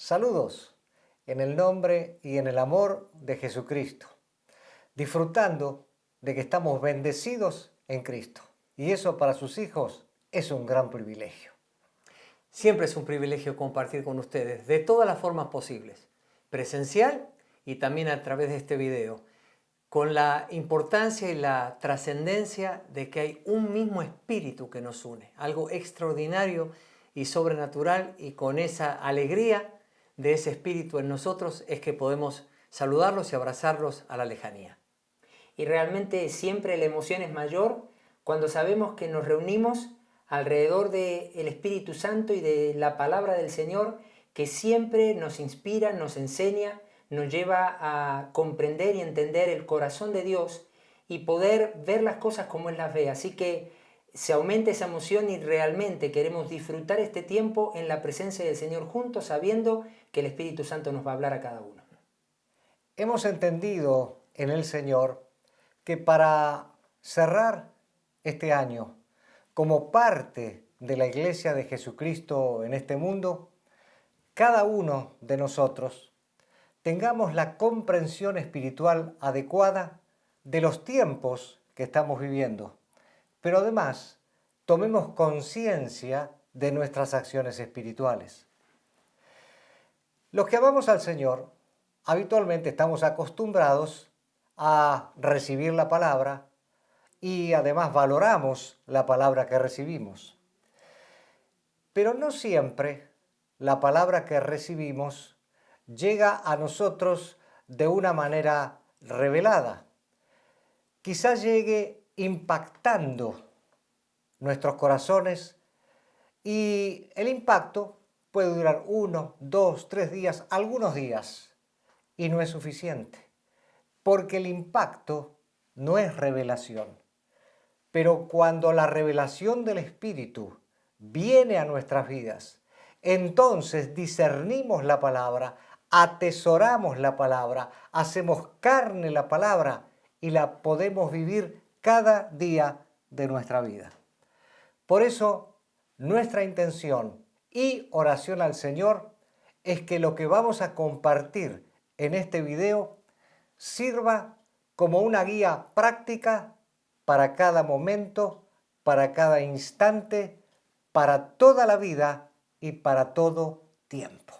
Saludos en el nombre y en el amor de Jesucristo, disfrutando de que estamos bendecidos en Cristo. Y eso para sus hijos es un gran privilegio. Siempre es un privilegio compartir con ustedes de todas las formas posibles, presencial y también a través de este video, con la importancia y la trascendencia de que hay un mismo espíritu que nos une, algo extraordinario y sobrenatural, y con esa alegría de ese espíritu en nosotros es que podemos saludarlos y abrazarlos a la lejanía. Y realmente siempre la emoción es mayor cuando sabemos que nos reunimos alrededor del Espíritu Santo y de la palabra del Señor, que siempre nos inspira, nos enseña, nos lleva a comprender y entender el corazón de Dios y poder ver las cosas como Él las ve. Así que se aumenta esa emoción y realmente queremos disfrutar este tiempo en la presencia del Señor juntos, sabiendo que el Espíritu Santo nos va a hablar a cada uno. Hemos entendido en el Señor que para cerrar este año como parte de la Iglesia de Jesucristo en este mundo, cada uno de nosotros tengamos la comprensión espiritual adecuada de los tiempos que estamos viviendo, pero además tomemos conciencia de nuestras acciones espirituales. Los que amamos al Señor habitualmente estamos acostumbrados a recibir la palabra y además valoramos la palabra que recibimos. Pero no siempre la palabra que recibimos llega a nosotros de una manera revelada. Quizás llegue impactando nuestros corazones y el impacto puede durar 1, 2, 3 días, algunos días, y no es suficiente, porque el impacto no es revelación. Pero cuando la revelación del Espíritu viene a nuestras vidas, entonces discernimos la palabra, atesoramos la palabra, hacemos carne la palabra y la podemos vivir cada día de nuestra vida. Por eso, nuestra intención y oración al Señor es que lo que vamos a compartir en este video sirva como una guía práctica para cada momento, para cada instante, para toda la vida y para todo tiempo.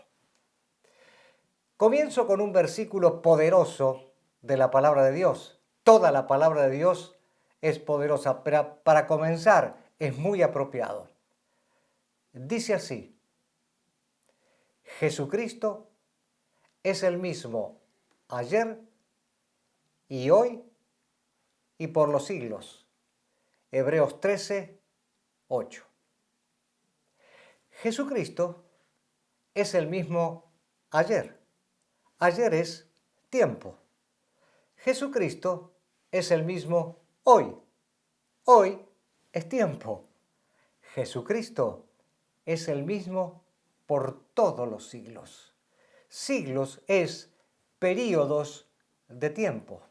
Comienzo con un versículo poderoso de la palabra de Dios. Toda la palabra de Dios es poderosa, pero para comenzar es muy apropiado. Dice así: Jesucristo es el mismo ayer y hoy y por los siglos. Hebreos 13, 8. Jesucristo es el mismo ayer. Ayer es tiempo. Jesucristo es el mismo hoy. Hoy es tiempo. Jesucristo es el mismo por todos los siglos. Siglos es períodos de tiempo.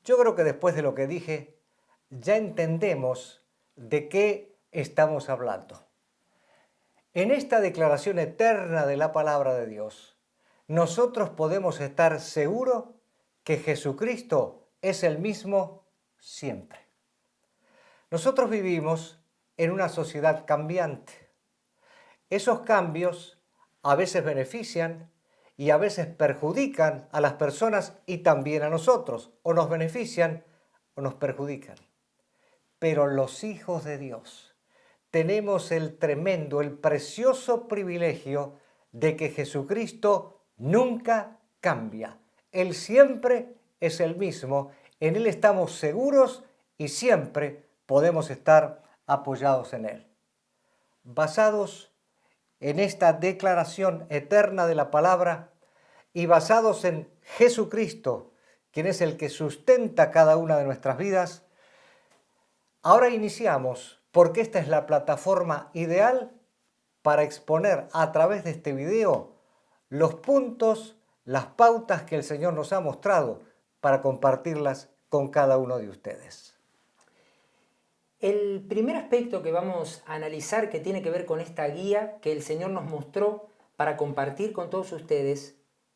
Yo creo que después de lo que dije, ya entendemos de qué estamos hablando. En esta declaración eterna de la palabra de Dios, nosotros podemos estar seguros que Jesucristo es el mismo siempre. Nosotros vivimos en una sociedad cambiante. Esos cambios a veces benefician y a veces perjudican a las personas y también a nosotros, o nos benefician o nos perjudican. Pero los hijos de Dios tenemos el tremendo, el precioso privilegio de que Jesucristo nunca cambia. Él siempre es el mismo, en Él estamos seguros y siempre podemos estar apoyados en Él. Basados en esta declaración eterna de la palabra y basados en Jesucristo, quien es el que sustenta cada una de nuestras vidas, ahora iniciamos, porque esta es la plataforma ideal para exponer a través de este video los puntos, las pautas que el Señor nos ha mostrado para compartirlas con cada uno de ustedes. El primer aspecto que vamos a analizar, que tiene que ver con esta guía que el Señor nos mostró para compartir con todos ustedes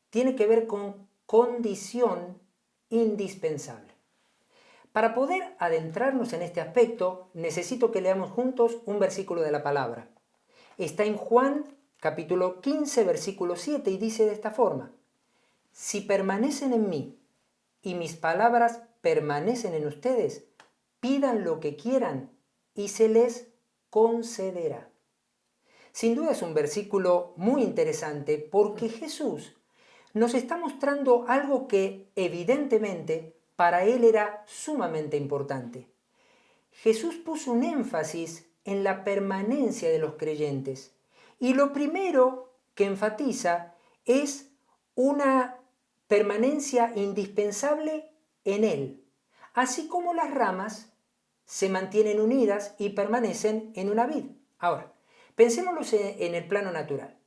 tiene que ver con condición indispensable. Para poder adentrarnos en este aspecto, necesito que leamos juntos un versículo de la palabra. Está en Juan capítulo 15, versículo 7 y dice de esta forma: si permanecen en mí y mis palabras permanecen en ustedes, pidan lo que quieran y se les concederá. Sin duda es un versículo muy interesante porque Jesús nos está mostrando algo que evidentemente para él era sumamente importante. Jesús puso un énfasis en la permanencia de los creyentes y lo primero que enfatiza es una permanencia indispensable en él, así como las ramas se mantienen unidas y permanecen en una vid. Ahora, pensémoslo en el plano natural.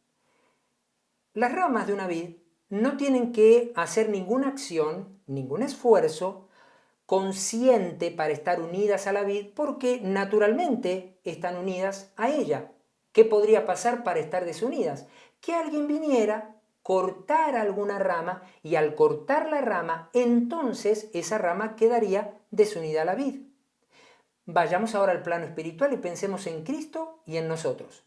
Las ramas de una vid no tienen que hacer ninguna acción, ningún esfuerzo consciente para estar unidas a la vid porque naturalmente están unidas a ella. ¿Qué podría pasar para estar desunidas? Que alguien viniera, cortara alguna rama y al cortar la rama, entonces esa rama quedaría desunida a la vid. Vayamos ahora al plano espiritual y pensemos en Cristo y en nosotros.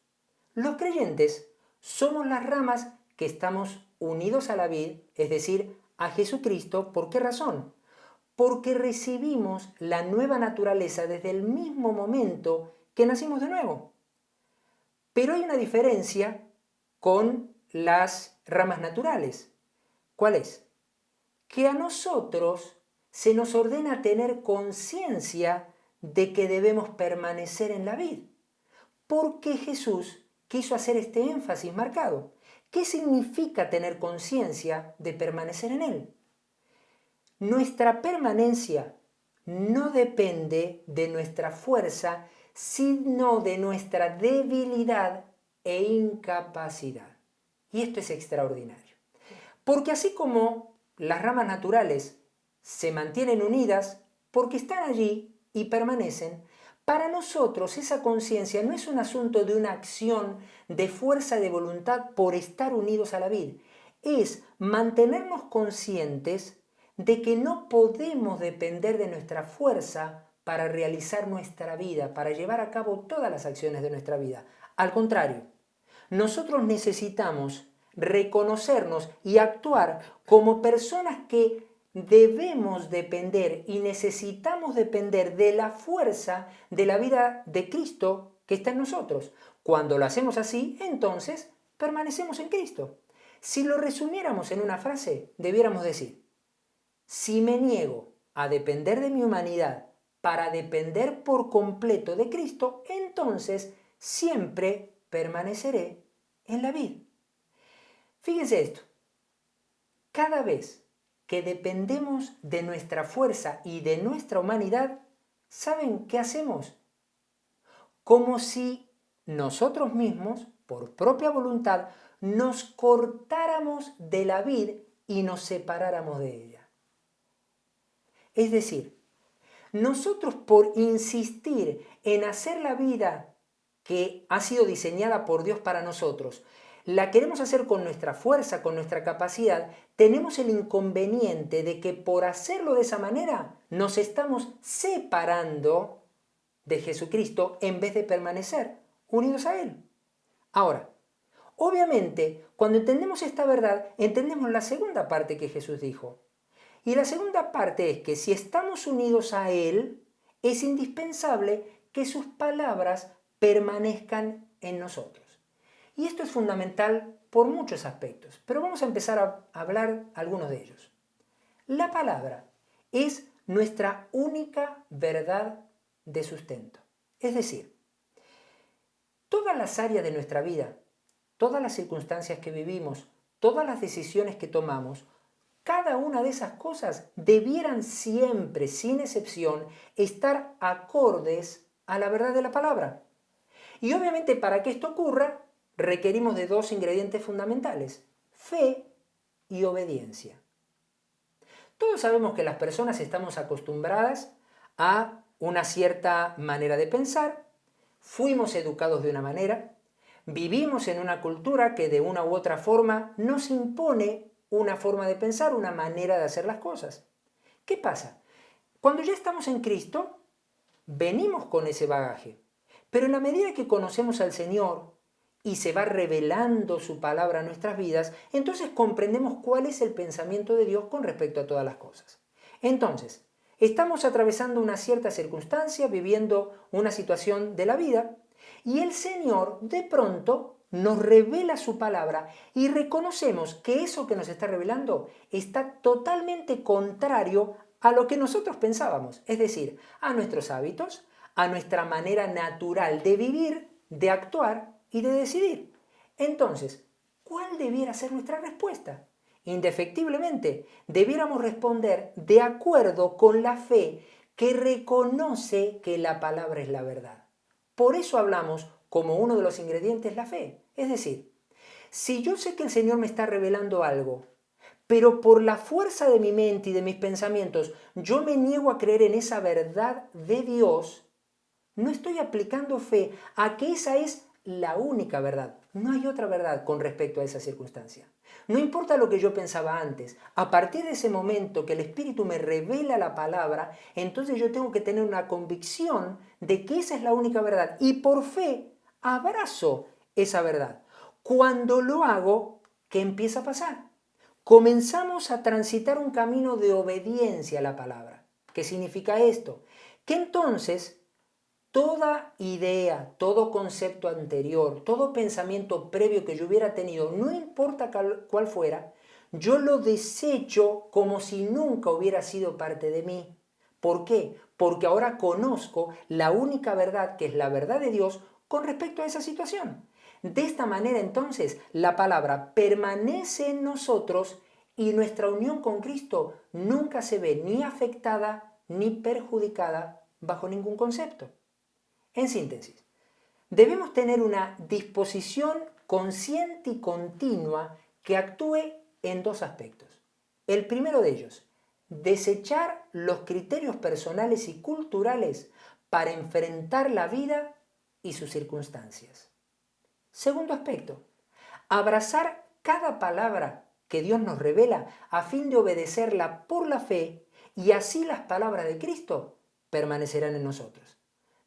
Los creyentes somos las ramas que estamos unidos a la vid, es decir, a Jesucristo. ¿Por qué razón? Porque recibimos la nueva naturaleza desde el mismo momento que nacimos de nuevo. Pero hay una diferencia con las ramas naturales. ¿Cuál es? Que a nosotros se nos ordena tener conciencia de que debemos permanecer en la vid. Porque Jesús quiso hacer este énfasis marcado. ¿Qué significa tener conciencia de permanecer en él? Nuestra permanencia no depende de nuestra fuerza, sino de nuestra debilidad e incapacidad. Y esto es extraordinario. Porque así como las ramas naturales se mantienen unidas porque están allí y permanecen, para nosotros esa conciencia no es un asunto de una acción de fuerza de voluntad por estar unidos a la vid. Es mantenernos conscientes de que no podemos depender de nuestra fuerza para realizar nuestra vida, para llevar a cabo todas las acciones de nuestra vida. Al contrario, nosotros necesitamos reconocernos y actuar como personas que debemos depender y necesitamos depender de la fuerza de la vida de Cristo que está en nosotros. Cuando lo hacemos así, entonces permanecemos en Cristo. Si lo resumiéramos en una frase, debiéramos decir: si me niego a depender de mi humanidad para depender por completo de Cristo, entonces siempre permaneceré en la vid. Fíjense esto. Cada vez que dependemos de nuestra fuerza y de nuestra humanidad, ¿saben qué hacemos? Como si nosotros mismos, por propia voluntad, nos cortáramos de la vid y nos separáramos de ella. Es decir, nosotros por insistir en hacer la vida que ha sido diseñada por Dios para nosotros, la queremos hacer con nuestra fuerza, con nuestra capacidad, tenemos el inconveniente de que por hacerlo de esa manera nos estamos separando de Jesucristo en vez de permanecer unidos a Él. Ahora, obviamente, cuando entendemos esta verdad, entendemos la segunda parte que Jesús dijo. Y la segunda parte es que si estamos unidos a Él, es indispensable que sus palabras permanezcan en nosotros. Y esto es fundamental por muchos aspectos, pero vamos a empezar a hablar algunos de ellos. La palabra es nuestra única verdad de sustento. Es decir, todas las áreas de nuestra vida, todas las circunstancias que vivimos, todas las decisiones que tomamos, cada una de esas cosas debieran siempre, sin excepción, estar acordes a la verdad de la palabra. Y obviamente para que esto ocurra, requerimos de dos ingredientes fundamentales: fe y obediencia. Todos sabemos que las personas estamos acostumbradas a una cierta manera de pensar, fuimos educados de una manera, Vivimos en una cultura que de una u otra forma nos impone una forma de pensar, una manera de hacer las cosas. ¿Qué pasa? Cuando ya estamos en Cristo, venimos con ese bagaje. Pero en la medida que conocemos al Señor y se va revelando su palabra a nuestras vidas, entonces comprendemos cuál es el pensamiento de Dios con respecto a todas las cosas. Entonces, estamos atravesando una cierta circunstancia, viviendo una situación de la vida, y el Señor de pronto nos revela su palabra y reconocemos que eso que nos está revelando está totalmente contrario a lo que nosotros pensábamos, es decir, a nuestros hábitos, a nuestra manera natural de vivir, de actuar y de decidir. Entonces, ¿cuál debiera ser nuestra respuesta? Indefectiblemente, debiéramos responder de acuerdo con la fe que reconoce que la palabra es la verdad. Por eso hablamos como uno de los ingredientes la fe. Es decir, si yo sé que el Señor me está revelando algo, pero por la fuerza de mi mente y de mis pensamientos yo me niego a creer en esa verdad de Dios, no estoy aplicando fe a que esa es la única verdad. No hay otra verdad con respecto a esa circunstancia. No importa lo que yo pensaba antes, a partir de ese momento que el Espíritu me revela la palabra, entonces yo tengo que tener una convicción de que esa es la única verdad y por fe abrazo esa verdad. Cuando lo hago, ¿qué empieza a pasar? Comenzamos a transitar un camino de obediencia a la palabra. ¿Qué significa esto? Que entonces toda idea, todo concepto anterior, todo pensamiento previo que yo hubiera tenido, no importa cuál fuera, yo lo desecho como si nunca hubiera sido parte de mí. ¿Por qué? Porque ahora conozco la única verdad, que es la verdad de Dios, con respecto a esa situación. De esta manera, entonces, la palabra permanece en nosotros y nuestra unión con Cristo nunca se ve ni afectada ni perjudicada bajo ningún concepto. En síntesis, debemos tener una disposición consciente y continua que actúe en dos aspectos. El primero de ellos, desechar los criterios personales y culturales para enfrentar la vida y sus circunstancias. Segundo aspecto, abrazar cada palabra que Dios nos revela a fin de obedecerla por la fe y así las palabras de Cristo permanecerán en nosotros.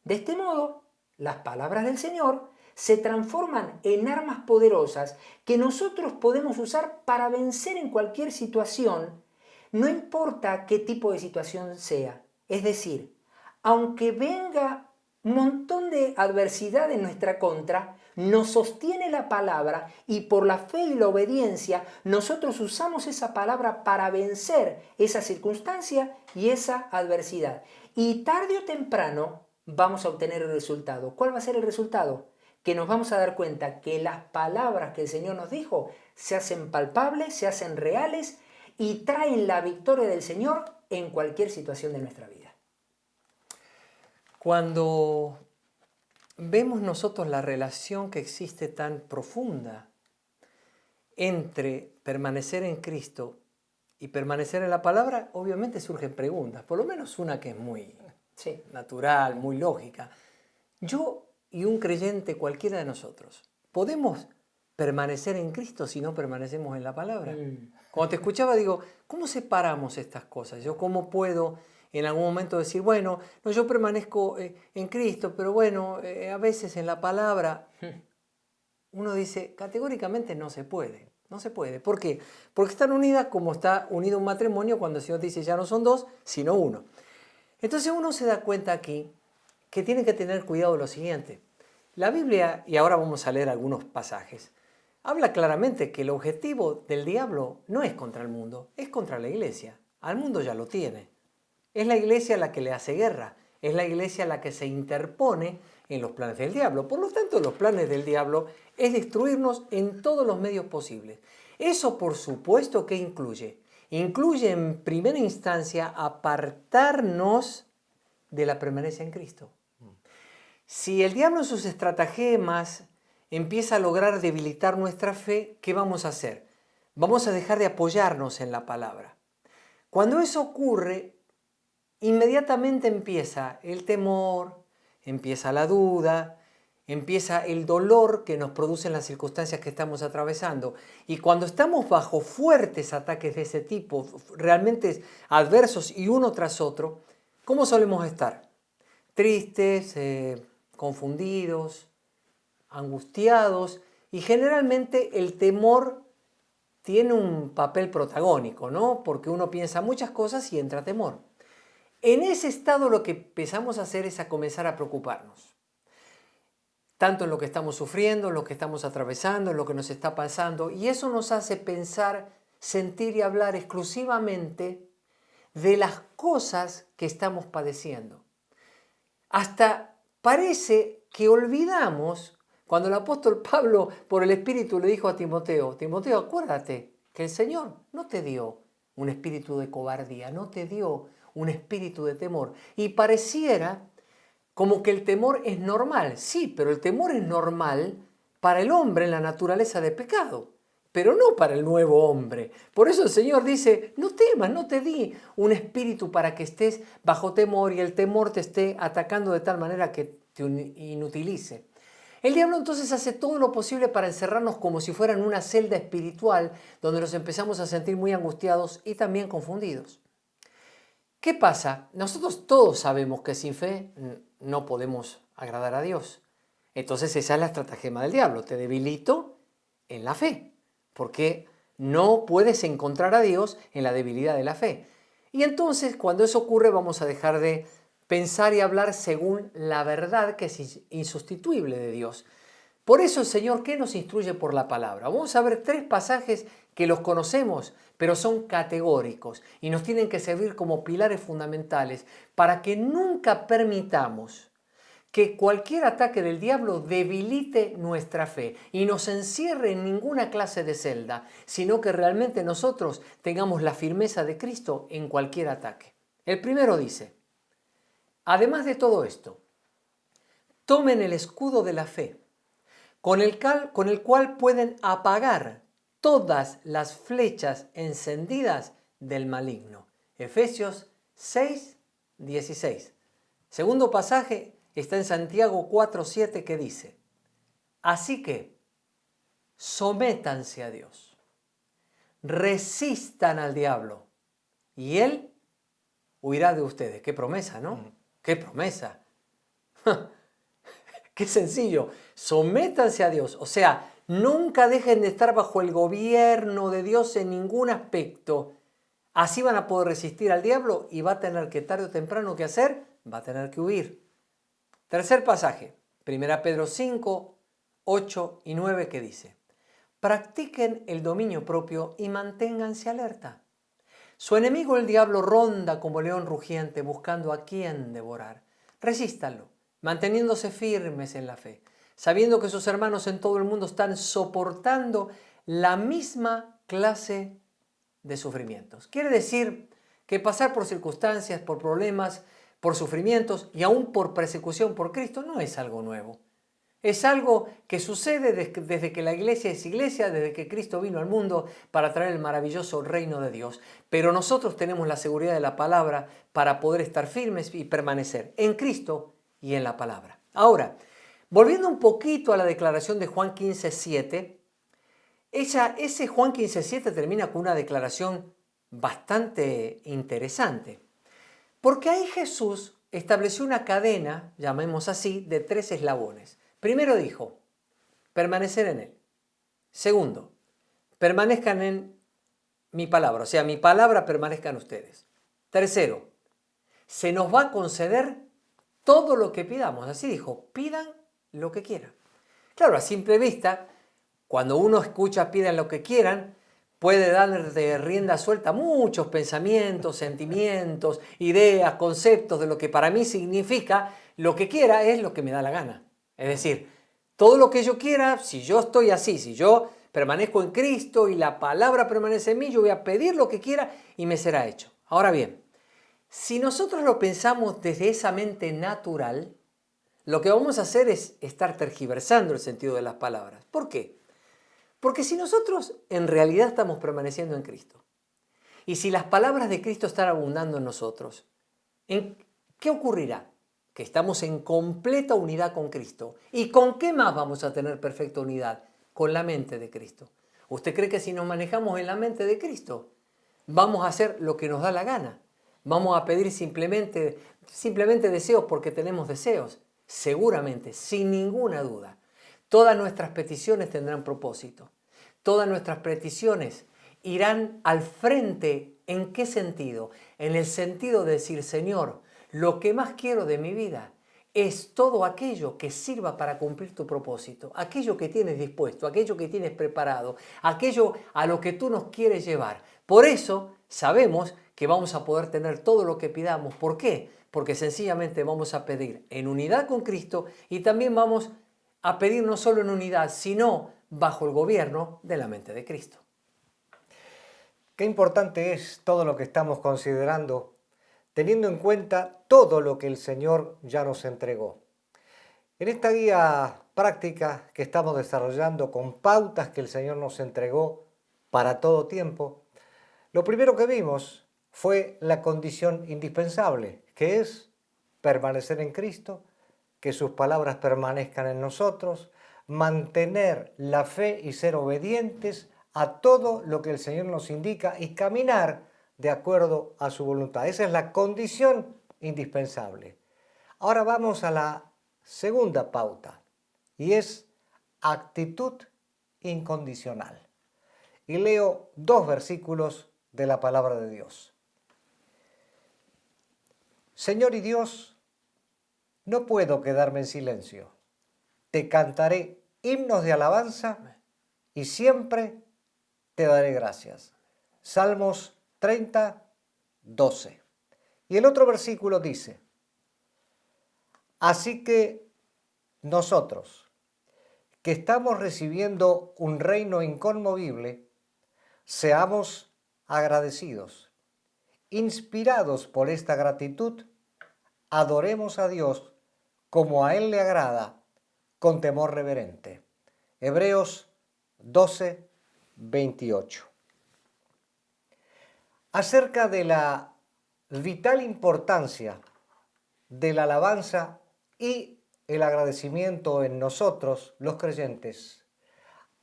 De este modo, las palabras del Señor se transforman en armas poderosas que nosotros podemos usar para vencer en cualquier situación, no importa qué tipo de situación sea. Es decir, aunque venga un montón de adversidad en nuestra contra, nos sostiene la palabra y por la fe y la obediencia nosotros usamos esa palabra para vencer esa circunstancia y esa adversidad. Y tarde o temprano vamos a obtener el resultado. ¿Cuál va a ser el resultado? Que nos vamos a dar cuenta que las palabras que el Señor nos dijo se hacen palpables, se hacen reales y traen la victoria del Señor en cualquier situación de nuestra vida. Cuando vemos nosotros la relación que existe tan profunda entre permanecer en Cristo y permanecer en la palabra, obviamente surgen preguntas, por lo menos una que es muy natural, muy lógica. Yo y un creyente, cualquiera de nosotros, ¿podemos permanecer en Cristo si no permanecemos en la palabra? Cuando te escuchaba digo, ¿cómo separamos estas cosas? Yo cómo puedo en algún momento decir, bueno, no, yo permanezco en Cristo, pero bueno, a veces en la palabra, uno dice, categóricamente no se puede. No se puede. ¿Por qué? Porque están unidas como está unido un matrimonio cuando el Señor dice, ya no son dos, sino uno. Entonces uno se da cuenta aquí que tiene que tener cuidado de lo siguiente. La Biblia, y ahora vamos a leer algunos pasajes, habla claramente que el objetivo del diablo no es contra el mundo, es contra la iglesia. Al mundo ya lo tiene. Es la iglesia la que le hace guerra, es la iglesia la que se interpone en los planes del diablo. Por lo tanto, los planes del diablo es destruirnos en todos los medios posibles. Eso, por supuesto, ¿qué incluye? Incluye en primera instancia apartarnos de la permanencia en Cristo. Si el diablo en sus estratagemas empieza a lograr debilitar nuestra fe, ¿qué vamos a hacer? Vamos a dejar de apoyarnos en la palabra. Cuando eso ocurre, inmediatamente empieza el temor, empieza la duda, empieza el dolor que nos producen las circunstancias que estamos atravesando. Y cuando estamos bajo fuertes ataques de ese tipo, realmente adversos y uno tras otro, ¿cómo solemos estar? Tristes, confundidos, angustiados, y generalmente el temor tiene un papel protagónico, ¿no? Porque uno piensa muchas cosas y entra temor. En ese estado lo que empezamos a hacer es a comenzar a preocuparnos. Tanto en lo que estamos sufriendo, en lo que estamos atravesando, en lo que nos está pasando. Y eso nos hace pensar, sentir y hablar exclusivamente de las cosas que estamos padeciendo. Hasta parece que olvidamos cuando el apóstol Pablo por el Espíritu le dijo a Timoteo, Timoteo, acuérdate que el Señor no te dio un espíritu de cobardía, no te dio un espíritu de temor. Y pareciera como que el temor es normal. Sí, pero el temor es normal para el hombre en la naturaleza de pecado, pero no para el nuevo hombre. Por eso el Señor dice, no temas, no te di un espíritu para que estés bajo temor y el temor te esté atacando de tal manera que te inutilice. El diablo entonces hace todo lo posible para encerrarnos como si fuera en una celda espiritual donde nos empezamos a sentir muy angustiados y también confundidos. ¿Qué pasa? Nosotros todos sabemos que sin fe no podemos agradar a Dios. Entonces esa es la estratagema del diablo. Te debilito en la fe, porque no puedes encontrar a Dios en la debilidad de la fe. Y entonces cuando eso ocurre vamos a dejar de pensar y hablar según la verdad que es insustituible de Dios. Por eso el Señor, ¿qué nos instruye por la palabra? Vamos a ver 3 pasajes que los conocemos, pero son categóricos y nos tienen que servir como pilares fundamentales para que nunca permitamos que cualquier ataque del diablo debilite nuestra fe y nos encierre en ninguna clase de celda, sino que realmente nosotros tengamos la firmeza de Cristo en cualquier ataque. El primero dice, además de todo esto, tomen el escudo de la fe, con el cual pueden apagar todas las flechas encendidas del maligno. Efesios 6, 16. Segundo pasaje está en Santiago 4, 7 que dice, así que sométanse a Dios, resistan al diablo y él huirá de ustedes. Qué promesa, ¿no? Qué promesa. Qué sencillo. Sométanse a Dios. O sea, nunca dejen de estar bajo el gobierno de Dios en ningún aspecto. Así van a poder resistir al diablo y va a tener que tarde o temprano ¿qué hacer? Va a tener que huir. Tercer pasaje, 1 Pedro 5, 8 y 9 que dice, practiquen el dominio propio y manténganse alerta. Su enemigo el diablo ronda como león rugiente buscando a quien devorar. Resístanlo, manteniéndose firmes en la fe, sabiendo que sus hermanos en todo el mundo están soportando la misma clase de sufrimientos. Quiere decir que pasar por circunstancias, por problemas, por sufrimientos y aún por persecución por Cristo no es algo nuevo. Es algo que sucede desde que la iglesia es iglesia, desde que Cristo vino al mundo para traer el maravilloso reino de Dios. Pero nosotros tenemos la seguridad de la palabra para poder estar firmes y permanecer en Cristo y en la palabra. Ahora, volviendo un poquito a la declaración de Juan 15:7, ese Juan 15:7 termina con una declaración bastante interesante. Porque ahí Jesús estableció una cadena, llamemos así, de 3 eslabones. Primero dijo, permanecer en Él. Segundo, permanezcan en mi palabra, o sea, mi palabra permanezca en ustedes. Tercero, se nos va a conceder todo lo que pidamos. Así dijo, pidan lo que quieran. Claro, a simple vista, cuando uno escucha pidan lo que quieran, puede dar de rienda suelta muchos pensamientos, sentimientos, ideas, conceptos de lo que para mí significa lo que quiera es lo que me da la gana. Es decir, todo lo que yo quiera, si yo estoy así, si yo permanezco en Cristo y la palabra permanece en mí, yo voy a pedir lo que quiera y me será hecho. Ahora bien, si nosotros lo pensamos desde esa mente natural, lo que vamos a hacer es estar tergiversando el sentido de las palabras. ¿Por qué? Porque si nosotros en realidad estamos permaneciendo en Cristo y si las palabras de Cristo están abundando en nosotros, ¿qué ocurrirá? que estamos en completa unidad con Cristo. ¿Y con qué más vamos a tener perfecta unidad? Con la mente de Cristo. ¿Usted cree que si nos manejamos en la mente de Cristo, vamos a hacer lo que nos da la gana? ¿Vamos a pedir simplemente deseos porque tenemos deseos? Seguramente, sin ninguna duda. Todas nuestras peticiones tendrán propósito. Todas nuestras peticiones irán al frente. ¿En qué sentido? En el sentido de decir, Señor, lo que más quiero de mi vida es todo aquello que sirva para cumplir tu propósito, aquello que tienes dispuesto, aquello que tienes preparado, aquello a lo que tú nos quieres llevar. Por eso sabemos que vamos a poder tener todo lo que pidamos. ¿Por qué? Porque sencillamente vamos a pedir en unidad con Cristo y también vamos a pedir no solo en unidad, sino bajo el gobierno de la mente de Cristo. Qué importante es todo lo que estamos considerando, teniendo en cuenta todo lo que el Señor ya nos entregó. En esta guía práctica que estamos desarrollando con pautas que el Señor nos entregó para todo tiempo, lo primero que vimos fue la condición indispensable, que es permanecer en Cristo, que sus palabras permanezcan en nosotros, mantener la fe y ser obedientes a todo lo que el Señor nos indica y caminar de acuerdo a su voluntad. Esa es la condición indispensable. Ahora vamos a la segunda pauta y es actitud incondicional. Y leo 2 versículos de la palabra de Dios. Señor y Dios, no puedo quedarme en silencio. Te cantaré himnos de alabanza y siempre te daré gracias. Salmos 30, 12. Y el otro versículo dice, así que nosotros, que estamos recibiendo un reino inconmovible, seamos agradecidos. Inspirados por esta gratitud, adoremos a Dios como a Él le agrada, con temor reverente. Hebreos 12, 28. Acerca de la vital importancia de la alabanza y el agradecimiento en nosotros, los creyentes,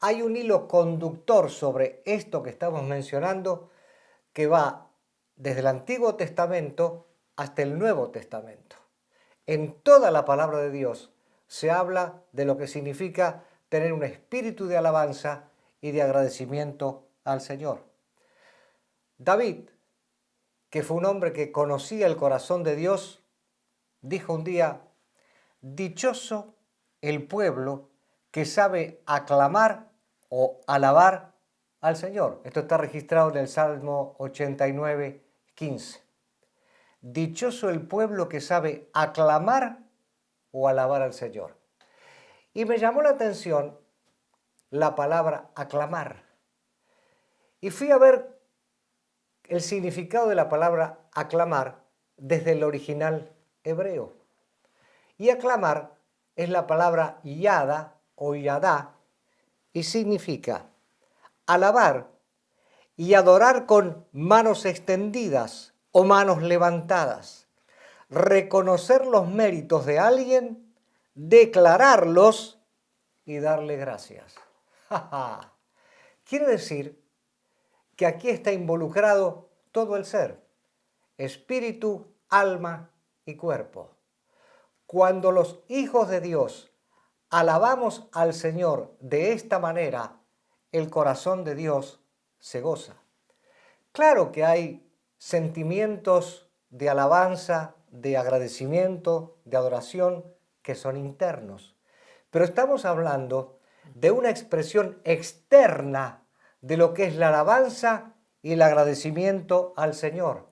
hay un hilo conductor sobre esto que estamos mencionando que va desde el Antiguo Testamento hasta el Nuevo Testamento. En toda la palabra de Dios se habla de lo que significa tener un espíritu de alabanza y de agradecimiento al Señor. David, que fue un hombre que conocía el corazón de Dios, dijo un día, dichoso el pueblo que sabe aclamar o alabar al Señor. Esto está registrado en el Salmo 89, 15. Dichoso el pueblo que sabe aclamar o alabar al Señor. Y me llamó la atención la palabra aclamar. Y fui a ver el significado de la palabra aclamar desde el original hebreo. Y aclamar es la palabra yada o yadá y significa alabar y adorar con manos extendidas o manos levantadas, reconocer los méritos de alguien, declararlos y darle gracias. Quiere decir que aquí está involucrado todo el ser, espíritu, alma y cuerpo. Cuando los hijos de Dios alabamos al Señor de esta manera, el corazón de Dios se goza. Claro que hay sentimientos de alabanza, de agradecimiento, de adoración que son internos, pero estamos hablando de una expresión externa de lo que es la alabanza y el agradecimiento al Señor.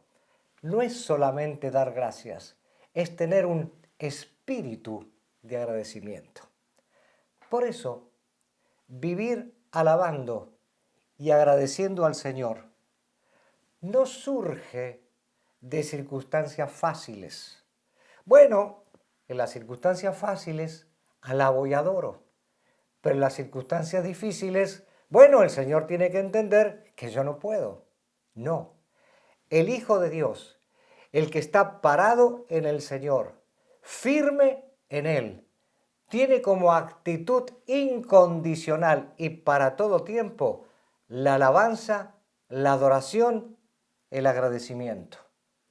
No es solamente dar gracias, es tener un espíritu de agradecimiento. Por eso, vivir alabando y agradeciendo al Señor no surge de circunstancias fáciles. Bueno, en las circunstancias fáciles alabo y adoro, pero en las circunstancias difíciles, bueno, el Señor tiene que entender que yo no puedo. No, el Hijo de Dios, el que está parado en el Señor, firme en Él. Tiene como actitud incondicional y para todo tiempo la alabanza, la adoración, el agradecimiento.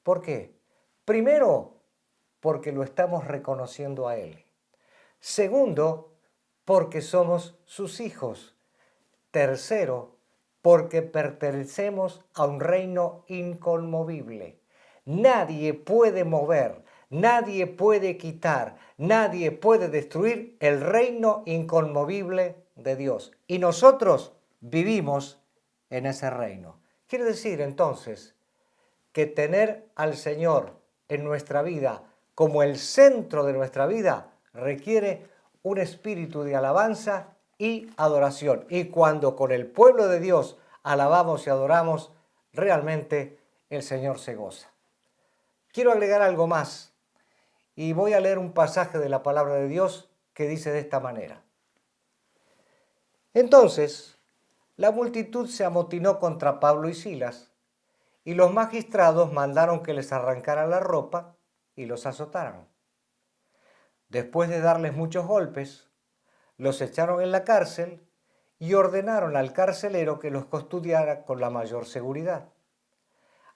¿Por qué? Primero, porque lo estamos reconociendo a Él. Segundo, porque somos sus hijos. Tercero, porque pertenecemos a un reino inconmovible. Nadie puede mover, nadie puede quitar, nadie puede destruir el reino inconmovible de Dios. Y nosotros vivimos en ese reino. Quiere decir entonces que tener al Señor en nuestra vida como el centro de nuestra vida requiere un espíritu de alabanza y adoración. Y cuando con el pueblo de Dios alabamos y adoramos, realmente el Señor se goza. Quiero agregar algo más y voy a leer un pasaje de la palabra de Dios que dice de esta manera. Entonces, la multitud se amotinó contra Pablo y Silas, y los magistrados mandaron que les arrancaran la ropa y los azotaran. Después de darles muchos golpes, los echaron en la cárcel y ordenaron al carcelero que los custodiara con la mayor seguridad.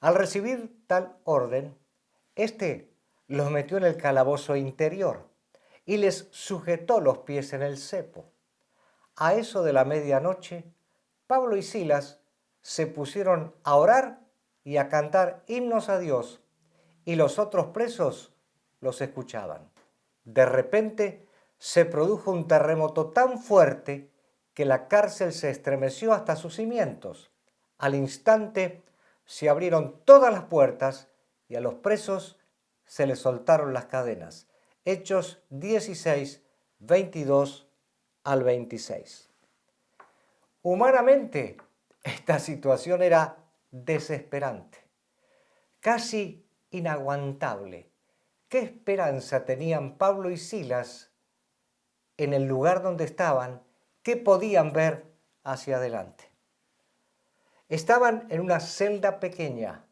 Al recibir tal orden, éste los metió en el calabozo interior y les sujetó los pies en el cepo. A eso de la medianoche, Pablo y Silas se pusieron a orar y a cantar himnos a Dios, y los otros presos los escuchaban. De repente se produjo un terremoto tan fuerte que la cárcel se estremeció hasta sus cimientos. Al instante se abrieron todas las puertas y a los presos se les soltaron las cadenas. Hechos 16, 22 al 26. Humanamente, esta situación era desesperante, casi inaguantable. ¿Qué esperanza tenían Pablo y Silas en el lugar donde estaban? ¿Qué podían ver hacia adelante? Estaban en una celda pequeña.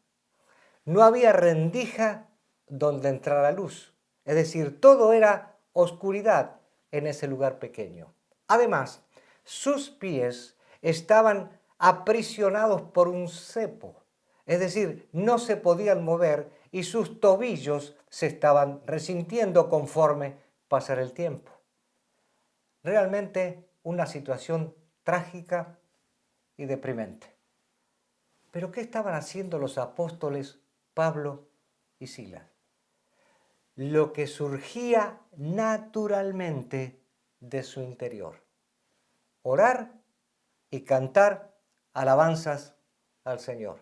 No había rendija donde entrara luz. Es decir, todo era oscuridad en ese lugar pequeño. Además, sus pies estaban aprisionados por un cepo. Es decir, no se podían mover y sus tobillos se estaban resintiendo conforme pasara el tiempo. Realmente una situación trágica y deprimente. ¿Pero qué estaban haciendo los apóstoles Pablo y Silas? Lo que surgía naturalmente de su interior. Orar y cantar alabanzas al Señor.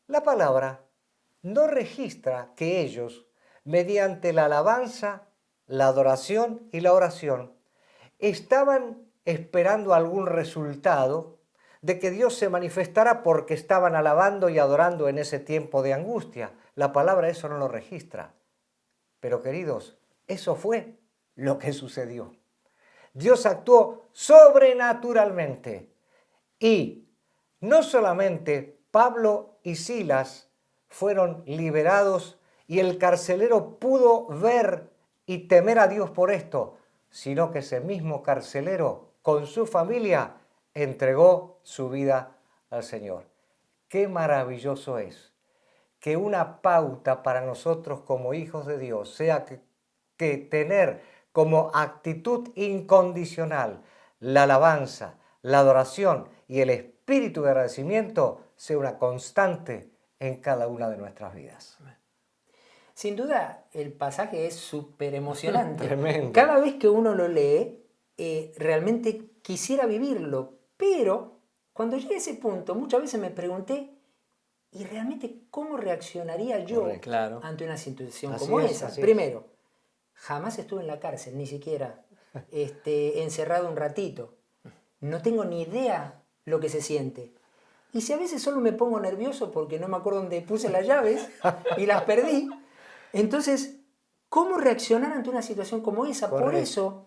La palabra no registra que ellos, mediante la alabanza, la adoración y la oración, estaban esperando algún resultado de que Dios se manifestara porque estaban alabando y adorando en ese tiempo de angustia. La palabra eso no lo registra. Pero queridos, eso fue lo que sucedió. Dios actuó sobrenaturalmente y no solamente Pablo y Silas fueron liberados y el carcelero pudo ver y temer a Dios por esto, sino que ese mismo carcelero con su familia entregó su vida al Señor. Qué maravilloso es que una pauta para nosotros como hijos de Dios sea que tener como actitud incondicional la alabanza, la adoración y el espíritu de agradecimiento sea una constante en cada una de nuestras vidas. Sin duda, el pasaje es súper emocionante. Tremendo. Cada vez que uno lo lee, realmente quisiera vivirlo, pero cuando llegué a ese punto, muchas veces me pregunté, ¿y realmente cómo reaccionaría yo Correcto. Claro. ante una situación Así como es, esa? así es. Primero, jamás estuve en la cárcel, ni siquiera encerrado un ratito. No tengo ni idea lo que se siente. Y si a veces solo me pongo nervioso porque no me acuerdo dónde puse las llaves y las perdí, entonces, ¿cómo reaccionar ante una situación como esa? Por Correcto. eso,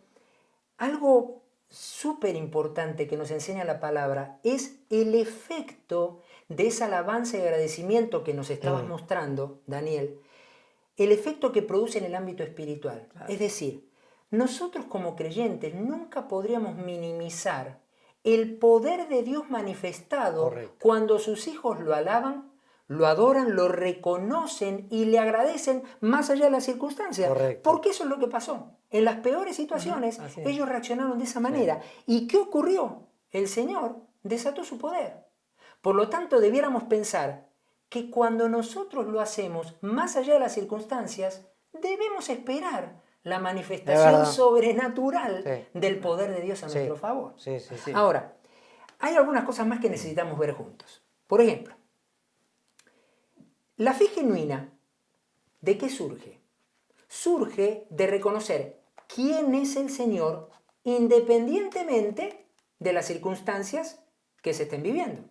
algo súper importante que nos enseña la palabra es el efecto de esa alabanza y agradecimiento que nos estabas mostrando, Daniel. el efecto que produce en el ámbito espiritual. Claro. Es decir, nosotros como creyentes nunca podríamos minimizar el poder de Dios manifestado Correcto. cuando sus hijos lo alaban, lo adoran, lo reconocen y le agradecen más allá de las circunstancias. Correcto. Porque eso es lo que pasó. En las peores situaciones, Así es. ellos reaccionaron de esa manera. ¿Y qué ocurrió? El Señor desató su poder. Por lo tanto, debiéramos pensar que cuando nosotros lo hacemos más allá de las circunstancias, debemos esperar la De manifestación verdad. sobrenatural Sí. del poder de Dios a Sí. nuestro favor. Sí, sí, sí. Ahora, hay algunas cosas más que necesitamos ver juntos. Por ejemplo, la fe genuina, ¿de qué surge? Surge de reconocer quién es el Señor independientemente de las circunstancias que se estén viviendo.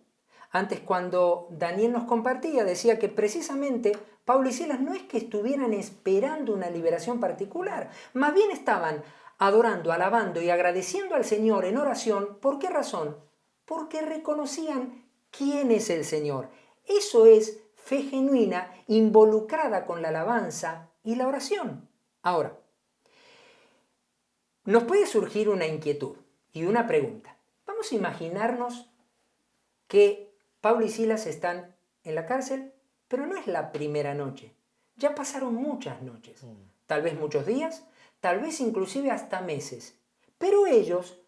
Antes, cuando Daniel nos compartía, decía que precisamente Pablo y Silas no es que estuvieran esperando una liberación particular, más bien estaban adorando, alabando y agradeciendo al Señor en oración. ¿Por qué razón? Porque reconocían quién es el Señor. Eso es fe genuina involucrada con la alabanza y la oración. Ahora, nos puede surgir una inquietud y una pregunta. Vamos a imaginarnos que Pablo y Silas están en la cárcel, pero no es la primera noche. Ya pasaron muchas noches, tal vez muchos días, tal vez inclusive hasta meses. Pero ellos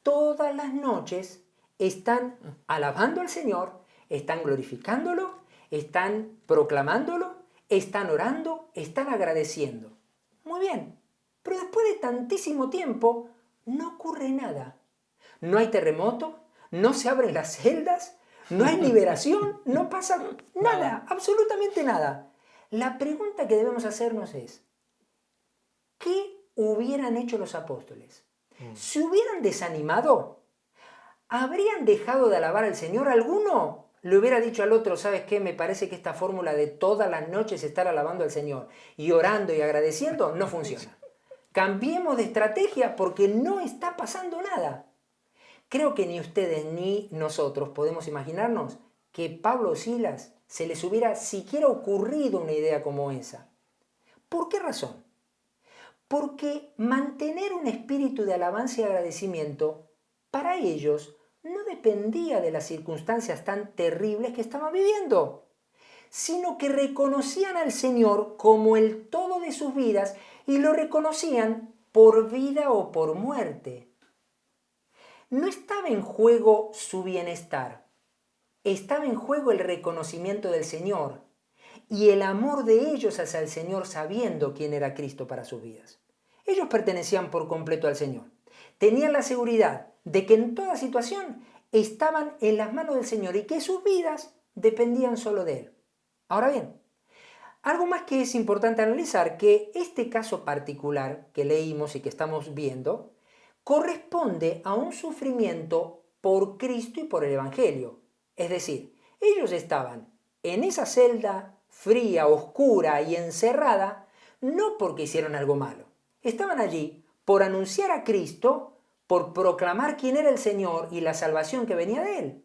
todas las noches están alabando al Señor, están glorificándolo, están proclamándolo, están orando, están agradeciendo. Muy bien, pero después de tantísimo tiempo no ocurre nada. No hay terremoto, no se abren las celdas, no hay liberación, no pasa nada, absolutamente nada. La pregunta que debemos hacernos es, ¿qué hubieran hecho los apóstoles? ¿Se hubieran desanimado? ¿Habrían dejado de alabar al Señor? ¿Alguno le hubiera dicho al otro, ¿sabes qué? Me parece que esta fórmula de todas las noches estar alabando al Señor y orando y agradeciendo no funciona. Cambiemos de estrategia porque no está pasando nada. Creo que ni ustedes ni nosotros podemos imaginarnos que Pablo o Silas se les hubiera siquiera ocurrido una idea como esa. ¿Por qué razón? Porque mantener un espíritu de alabanza y agradecimiento para ellos no dependía de las circunstancias tan terribles que estaban viviendo, sino que reconocían al Señor como el todo de sus vidas y lo reconocían por vida o por muerte. No estaba en juego su bienestar, estaba en juego el reconocimiento del Señor y el amor de ellos hacia el Señor sabiendo quién era Cristo para sus vidas. Ellos pertenecían por completo al Señor. Tenían la seguridad de que en toda situación estaban en las manos del Señor y que sus vidas dependían solo de Él. Ahora bien, algo más que es importante analizar, que este caso particular que leímos y que estamos viendo, corresponde a un sufrimiento por Cristo y por el Evangelio. Es decir, ellos estaban en esa celda fría, oscura y encerrada, no porque hicieron algo malo. Estaban allí por anunciar a Cristo, por proclamar quién era el Señor y la salvación que venía de Él.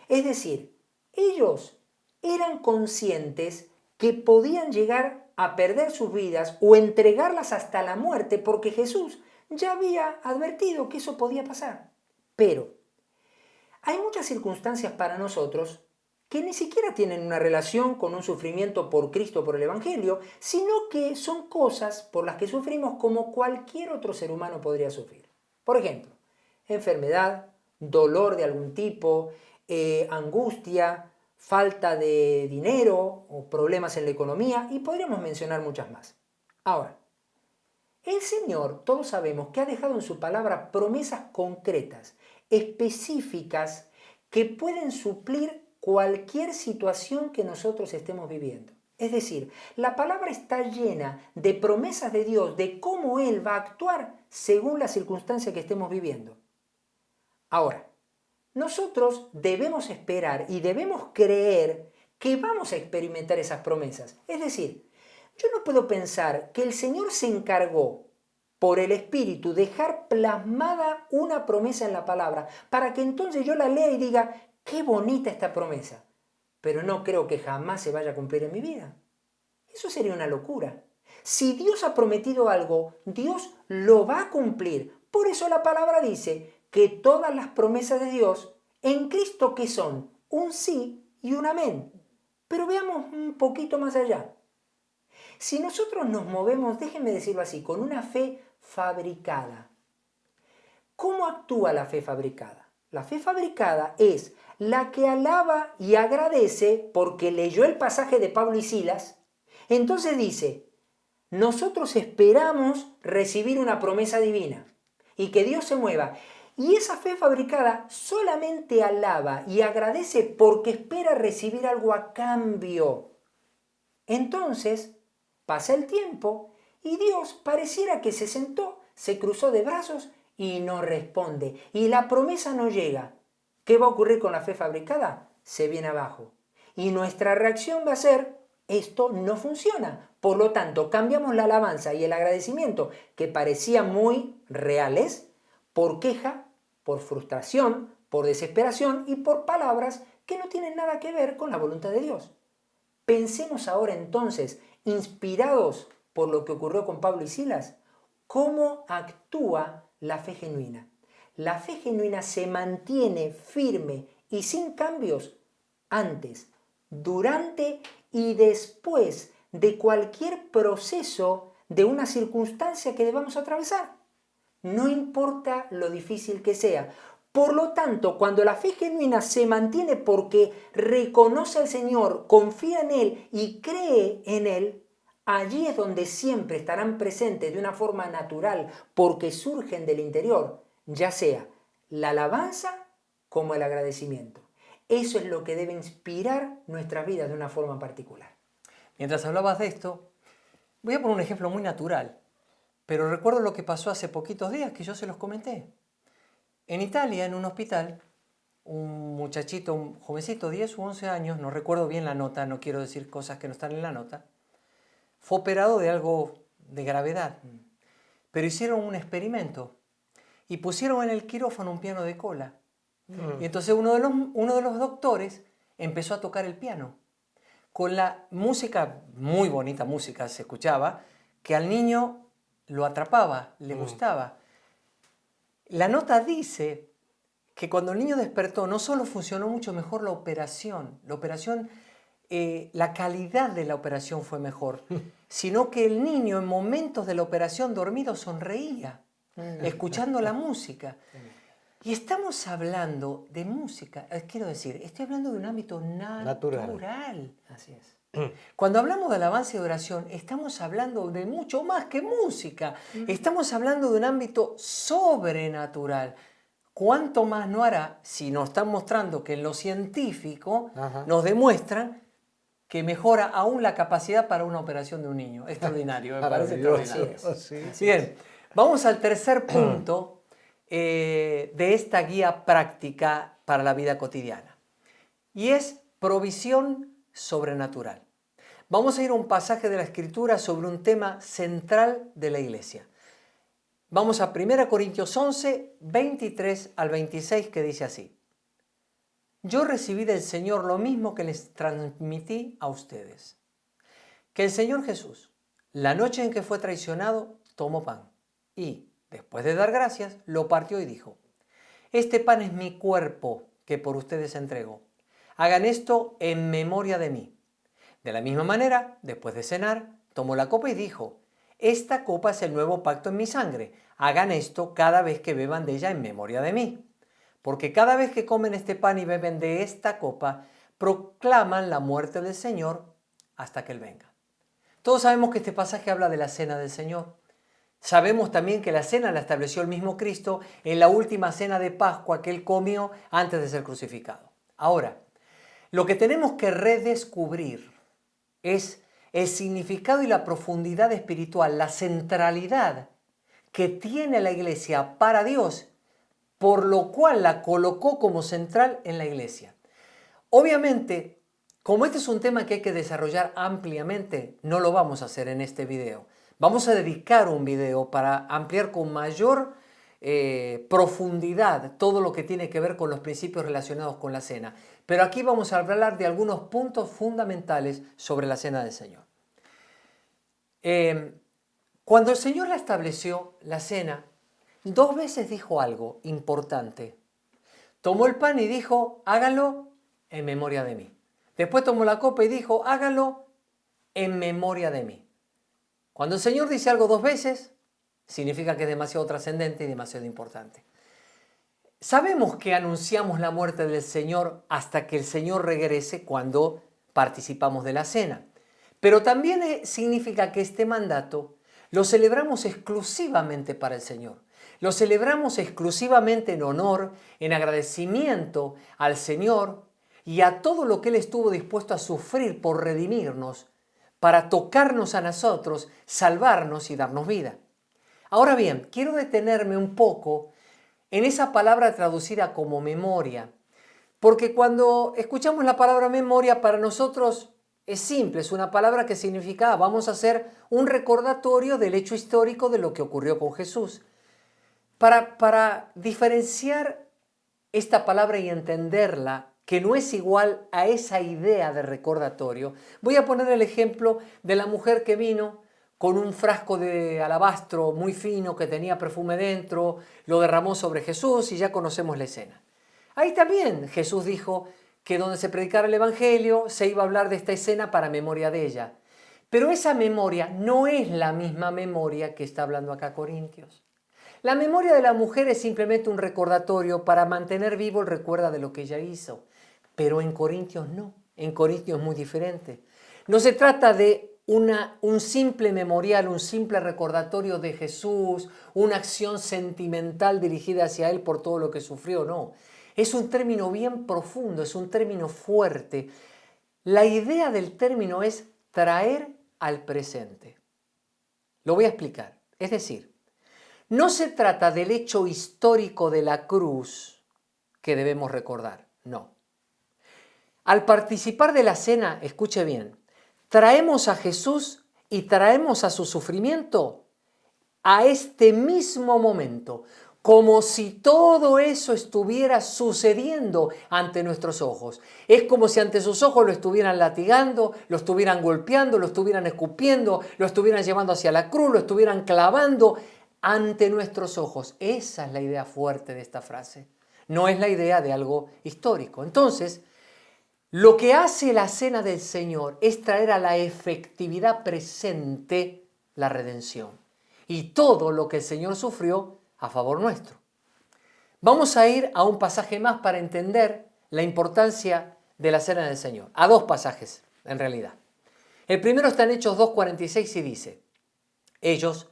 Es decir, ellos eran conscientes que podían llegar a perder sus vidas o entregarlas hasta la muerte porque Jesús ya había advertido que eso podía pasar. Pero hay muchas circunstancias para nosotros que ni siquiera tienen una relación con un sufrimiento por Cristo, por el Evangelio, sino que son cosas por las que sufrimos como cualquier otro ser humano podría sufrir. Por ejemplo, enfermedad, dolor de algún tipo, angustia, falta de dinero o problemas en la economía, y podríamos mencionar muchas más. Ahora, el Señor, todos sabemos que ha dejado en su palabra promesas concretas, específicas, que pueden suplir cualquier situación que nosotros estemos viviendo. Es decir, la palabra está llena de promesas de Dios, de cómo Él va a actuar según la circunstancia que estemos viviendo. Ahora, nosotros debemos esperar y debemos creer que vamos a experimentar esas promesas. Es decir, yo no puedo pensar que el Señor se encargó por el Espíritu dejar plasmada una promesa en la palabra para que entonces yo la lea y diga, qué bonita esta promesa, pero no creo que jamás se vaya a cumplir en mi vida. Eso sería una locura. Si Dios ha prometido algo, Dios lo va a cumplir. Por eso la palabra dice que todas las promesas de Dios en Cristo, ¿qué son? Un sí y un amén. Pero veamos un poquito más allá. Si nosotros nos movemos, déjenme decirlo así, con una fe fabricada. ¿Cómo actúa la fe fabricada? La fe fabricada es la que alaba y agradece porque leyó el pasaje de Pablo y Silas. Entonces dice, nosotros esperamos recibir una promesa divina y que Dios se mueva. Y esa fe fabricada solamente alaba y agradece porque espera recibir algo a cambio. Entonces, pasa el tiempo y Dios pareciera que se sentó, se cruzó de brazos y no responde. Y la promesa no llega. ¿Qué va a ocurrir con la fe fabricada? Se viene abajo. Y nuestra reacción va a ser, esto no funciona. Por lo tanto, cambiamos la alabanza y el agradecimiento, que parecían muy reales, por queja, por frustración, por desesperación y por palabras que no tienen nada que ver con la voluntad de Dios. Pensemos ahora entonces, inspirados por lo que ocurrió con Pablo y Silas, cómo actúa la fe genuina. La fe genuina se mantiene firme y sin cambios antes, durante y después de cualquier proceso de una circunstancia que debamos atravesar. No importa lo difícil que sea. Por lo tanto, cuando la fe genuina se mantiene porque reconoce al Señor, confía en Él y cree en Él, allí es donde siempre estarán presentes de una forma natural porque surgen del interior, ya sea la alabanza como el agradecimiento. Eso es lo que debe inspirar nuestras vidas de una forma particular. Mientras hablabas de esto, voy a poner un ejemplo muy natural, pero recuerdo lo que pasó hace poquitos días que yo se los comenté. En Italia, en un hospital, un muchachito, un jovencito, 10 u 11 años, no recuerdo bien la nota, no quiero decir cosas que no están en la nota, fue operado de algo de gravedad, pero hicieron un experimento y pusieron en el quirófano un piano de cola. Y entonces uno de los doctores empezó a tocar el piano con la música, muy bonita música se escuchaba, que al niño lo atrapaba, le gustaba. La nota dice que cuando el niño despertó no solo funcionó mucho mejor la operación, la calidad de la operación fue mejor, sino que el niño en momentos de la operación dormido sonreía, escuchando la música. Y estamos hablando de música, quiero decir, estoy hablando de un ámbito natural. Así es. Cuando hablamos de alabanza y oración, estamos hablando de mucho más que música. Estamos hablando de un ámbito sobrenatural. ¿Cuánto más no hará si nos están mostrando que en lo científico nos demuestran que mejora aún la capacidad para una operación de un niño? Extraordinario, me parece extraordinario. Bien, vamos al tercer punto de esta guía práctica para la vida cotidiana. Y es provisión sobrenatural. Vamos a ir a un pasaje de la Escritura sobre un tema central de la iglesia. Vamos a 1 Corintios 11, 23 al 26, que dice así. Yo recibí del Señor lo mismo que les transmití a ustedes. Que el Señor Jesús, la noche en que fue traicionado, tomó pan y, después de dar gracias, lo partió y dijo, este pan es mi cuerpo que por ustedes entrego. Hagan esto en memoria de mí. De la misma manera, después de cenar, tomó la copa y dijo, esta copa es el nuevo pacto en mi sangre. Hagan esto cada vez que beban de ella en memoria de mí. Porque cada vez que comen este pan y beben de esta copa, proclaman la muerte del Señor hasta que Él venga. Todos sabemos que este pasaje habla de la cena del Señor. Sabemos también que la cena la estableció el mismo Cristo en la última cena de Pascua que Él comió antes de ser crucificado. Ahora, lo que tenemos que redescubrir es el significado y la profundidad espiritual, la centralidad que tiene la iglesia para Dios, por lo cual la colocó como central en la iglesia. Obviamente, como este es un tema que hay que desarrollar ampliamente, no lo vamos a hacer en este video. Vamos a dedicar un video para ampliar con mayor profundidad todo lo que tiene que ver con los principios relacionados con la cena. Pero aquí vamos a hablar de algunos puntos fundamentales sobre la cena del Señor. Cuando el Señor la estableció, la cena, 2 veces dijo algo importante. Tomó el pan y dijo, hágalo en memoria de mí. Después tomó la copa y dijo, hágalo en memoria de mí. Cuando el Señor dice algo 2 veces, significa que es demasiado trascendente y demasiado importante. Sabemos que anunciamos la muerte del Señor hasta que el Señor regrese cuando participamos de la cena. Pero también significa que este mandato lo celebramos exclusivamente para el Señor. Lo celebramos exclusivamente en honor, en agradecimiento al Señor y a todo lo que Él estuvo dispuesto a sufrir por redimirnos, para tocarnos a nosotros, salvarnos y darnos vida. Ahora bien, quiero detenerme un poco en esa palabra traducida como memoria, porque cuando escuchamos la palabra memoria para nosotros es simple, es una palabra que significa vamos a hacer un recordatorio del hecho histórico de lo que ocurrió con Jesús. Para diferenciar esta palabra y entenderla, que no es igual a esa idea de recordatorio, voy a poner el ejemplo de la mujer que vino con un frasco de alabastro muy fino que tenía perfume dentro, lo derramó sobre Jesús y ya conocemos la escena. Ahí también Jesús dijo que donde se predicara el Evangelio se iba a hablar de esta escena para memoria de ella. Pero esa memoria no es la misma memoria que está hablando acá Corintios. La memoria de la mujer es simplemente un recordatorio para mantener vivo el recuerdo de lo que ella hizo. Pero en Corintios no. En Corintios es muy diferente. No se trata de un simple memorial, un simple recordatorio de Jesús, una acción sentimental dirigida hacia Él por todo lo que sufrió, no. Es un término bien profundo, es un término fuerte. La idea del término es traer al presente. Lo voy a explicar. Es decir, no se trata del hecho histórico de la cruz que debemos recordar, no. Al participar de la cena, escuche bien, traemos a Jesús y traemos a su sufrimiento a este mismo momento, como si todo eso estuviera sucediendo ante nuestros ojos. Es como si ante sus ojos lo estuvieran latigando, lo estuvieran golpeando, lo estuvieran escupiendo, lo estuvieran llevando hacia la cruz, lo estuvieran clavando ante nuestros ojos. Esa es la idea fuerte de esta frase. No es la idea de algo histórico. Entonces, lo que hace la cena del Señor es traer a la efectividad presente la redención y todo lo que el Señor sufrió a favor nuestro. Vamos a ir a un pasaje más para entender la importancia de la cena del Señor. A 2 pasajes, en realidad. El primero está en Hechos 2:46 y dice, ellos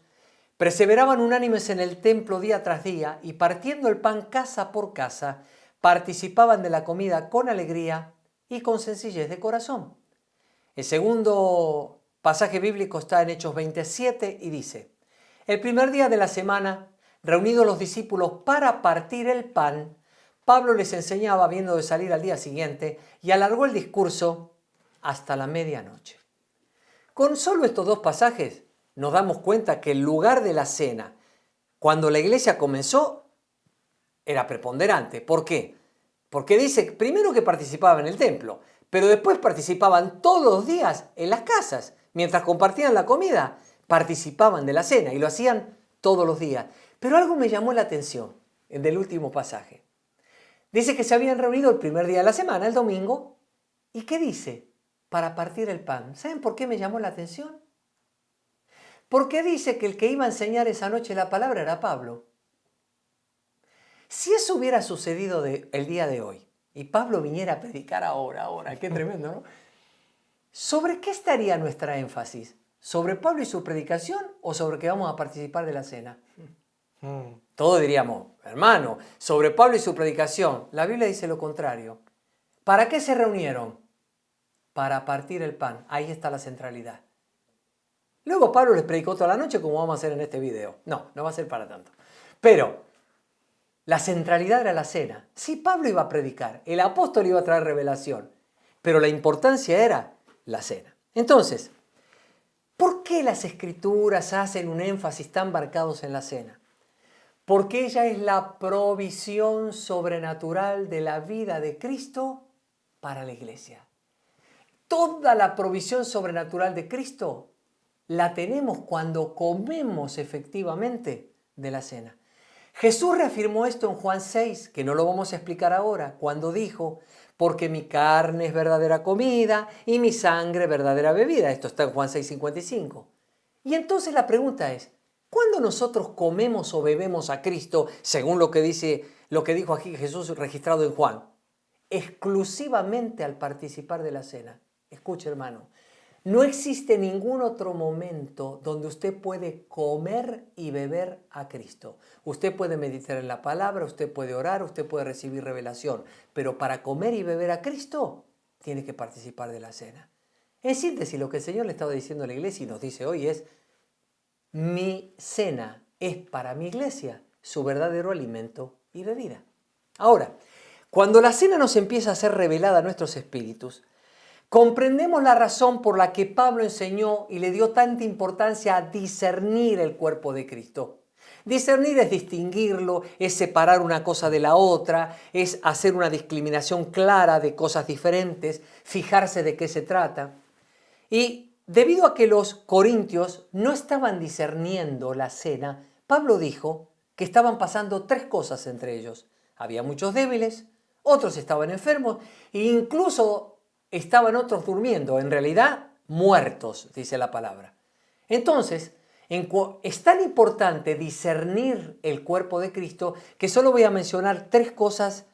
perseveraban unánimes en el templo día tras día y partiendo el pan casa por casa, participaban de la comida con alegría y con sencillez de corazón. El segundo pasaje bíblico está en Hechos 27 y dice, el primer día de la semana, reunidos los discípulos para partir el pan, Pablo les enseñaba habiendo de salir al día siguiente y alargó el discurso hasta la medianoche. Con solo estos 2 pasajes nos damos cuenta que el lugar de la cena, cuando la iglesia comenzó, era preponderante. ¿Por qué? Porque dice primero que participaban en el templo, pero después participaban todos los días en las casas. Mientras compartían la comida, participaban de la cena y lo hacían todos los días. Pero algo me llamó la atención del último pasaje. Dice que se habían reunido el primer día de la semana, el domingo, ¿y qué dice? Para partir el pan. ¿Saben por qué me llamó la atención? Porque dice que el que iba a enseñar esa noche la palabra era Pablo. Si eso hubiera sucedido el día de hoy y Pablo viniera a predicar ahora, qué tremendo, ¿no? ¿Sobre qué estaría nuestra énfasis? ¿Sobre Pablo y su predicación o sobre que vamos a participar de la cena? Todos diríamos, hermano, sobre Pablo y su predicación. La Biblia dice lo contrario. ¿Para qué se reunieron? Para partir el pan. Ahí está la centralidad. Luego Pablo les predicó toda la noche como vamos a hacer en este video. No va a ser para tanto. Pero la centralidad era la cena. Sí, Pablo iba a predicar, el apóstol iba a traer revelación, pero la importancia era la cena. Entonces, ¿por qué las Escrituras hacen un énfasis tan marcados en la cena? Porque ella es la provisión sobrenatural de la vida de Cristo para la iglesia. Toda la provisión sobrenatural de Cristo la tenemos cuando comemos efectivamente de la cena. Jesús reafirmó esto en Juan 6, que no lo vamos a explicar ahora, cuando dijo, porque mi carne es verdadera comida y mi sangre verdadera bebida. Esto está en Juan 6:55. Y entonces la pregunta es, ¿cuándo nosotros comemos o bebemos a Cristo, según lo que dijo aquí Jesús registrado en Juan? Exclusivamente al participar de la cena. Escuche, hermano, no existe ningún otro momento donde usted puede comer y beber a Cristo. Usted puede meditar en la palabra, usted puede orar, usted puede recibir revelación, pero para comer y beber a Cristo tiene que participar de la cena. En síntesis, lo que el Señor le estaba diciendo a la iglesia y nos dice hoy es, mi cena es para mi iglesia su verdadero alimento y bebida. Ahora, cuando la cena nos empieza a ser revelada a nuestros espíritus, comprendemos la razón por la que Pablo enseñó y le dio tanta importancia a discernir el cuerpo de Cristo. Discernir es distinguirlo, es separar una cosa de la otra, es hacer una discriminación clara de cosas diferentes, fijarse de qué se trata. Y debido a que los corintios no estaban discerniendo la cena, Pablo dijo que estaban pasando tres cosas entre ellos. Había muchos débiles, otros estaban enfermos e incluso estaban otros durmiendo, en realidad muertos, dice la palabra. Entonces, es tan importante discernir el cuerpo de Cristo que solo voy a mencionar tres cosas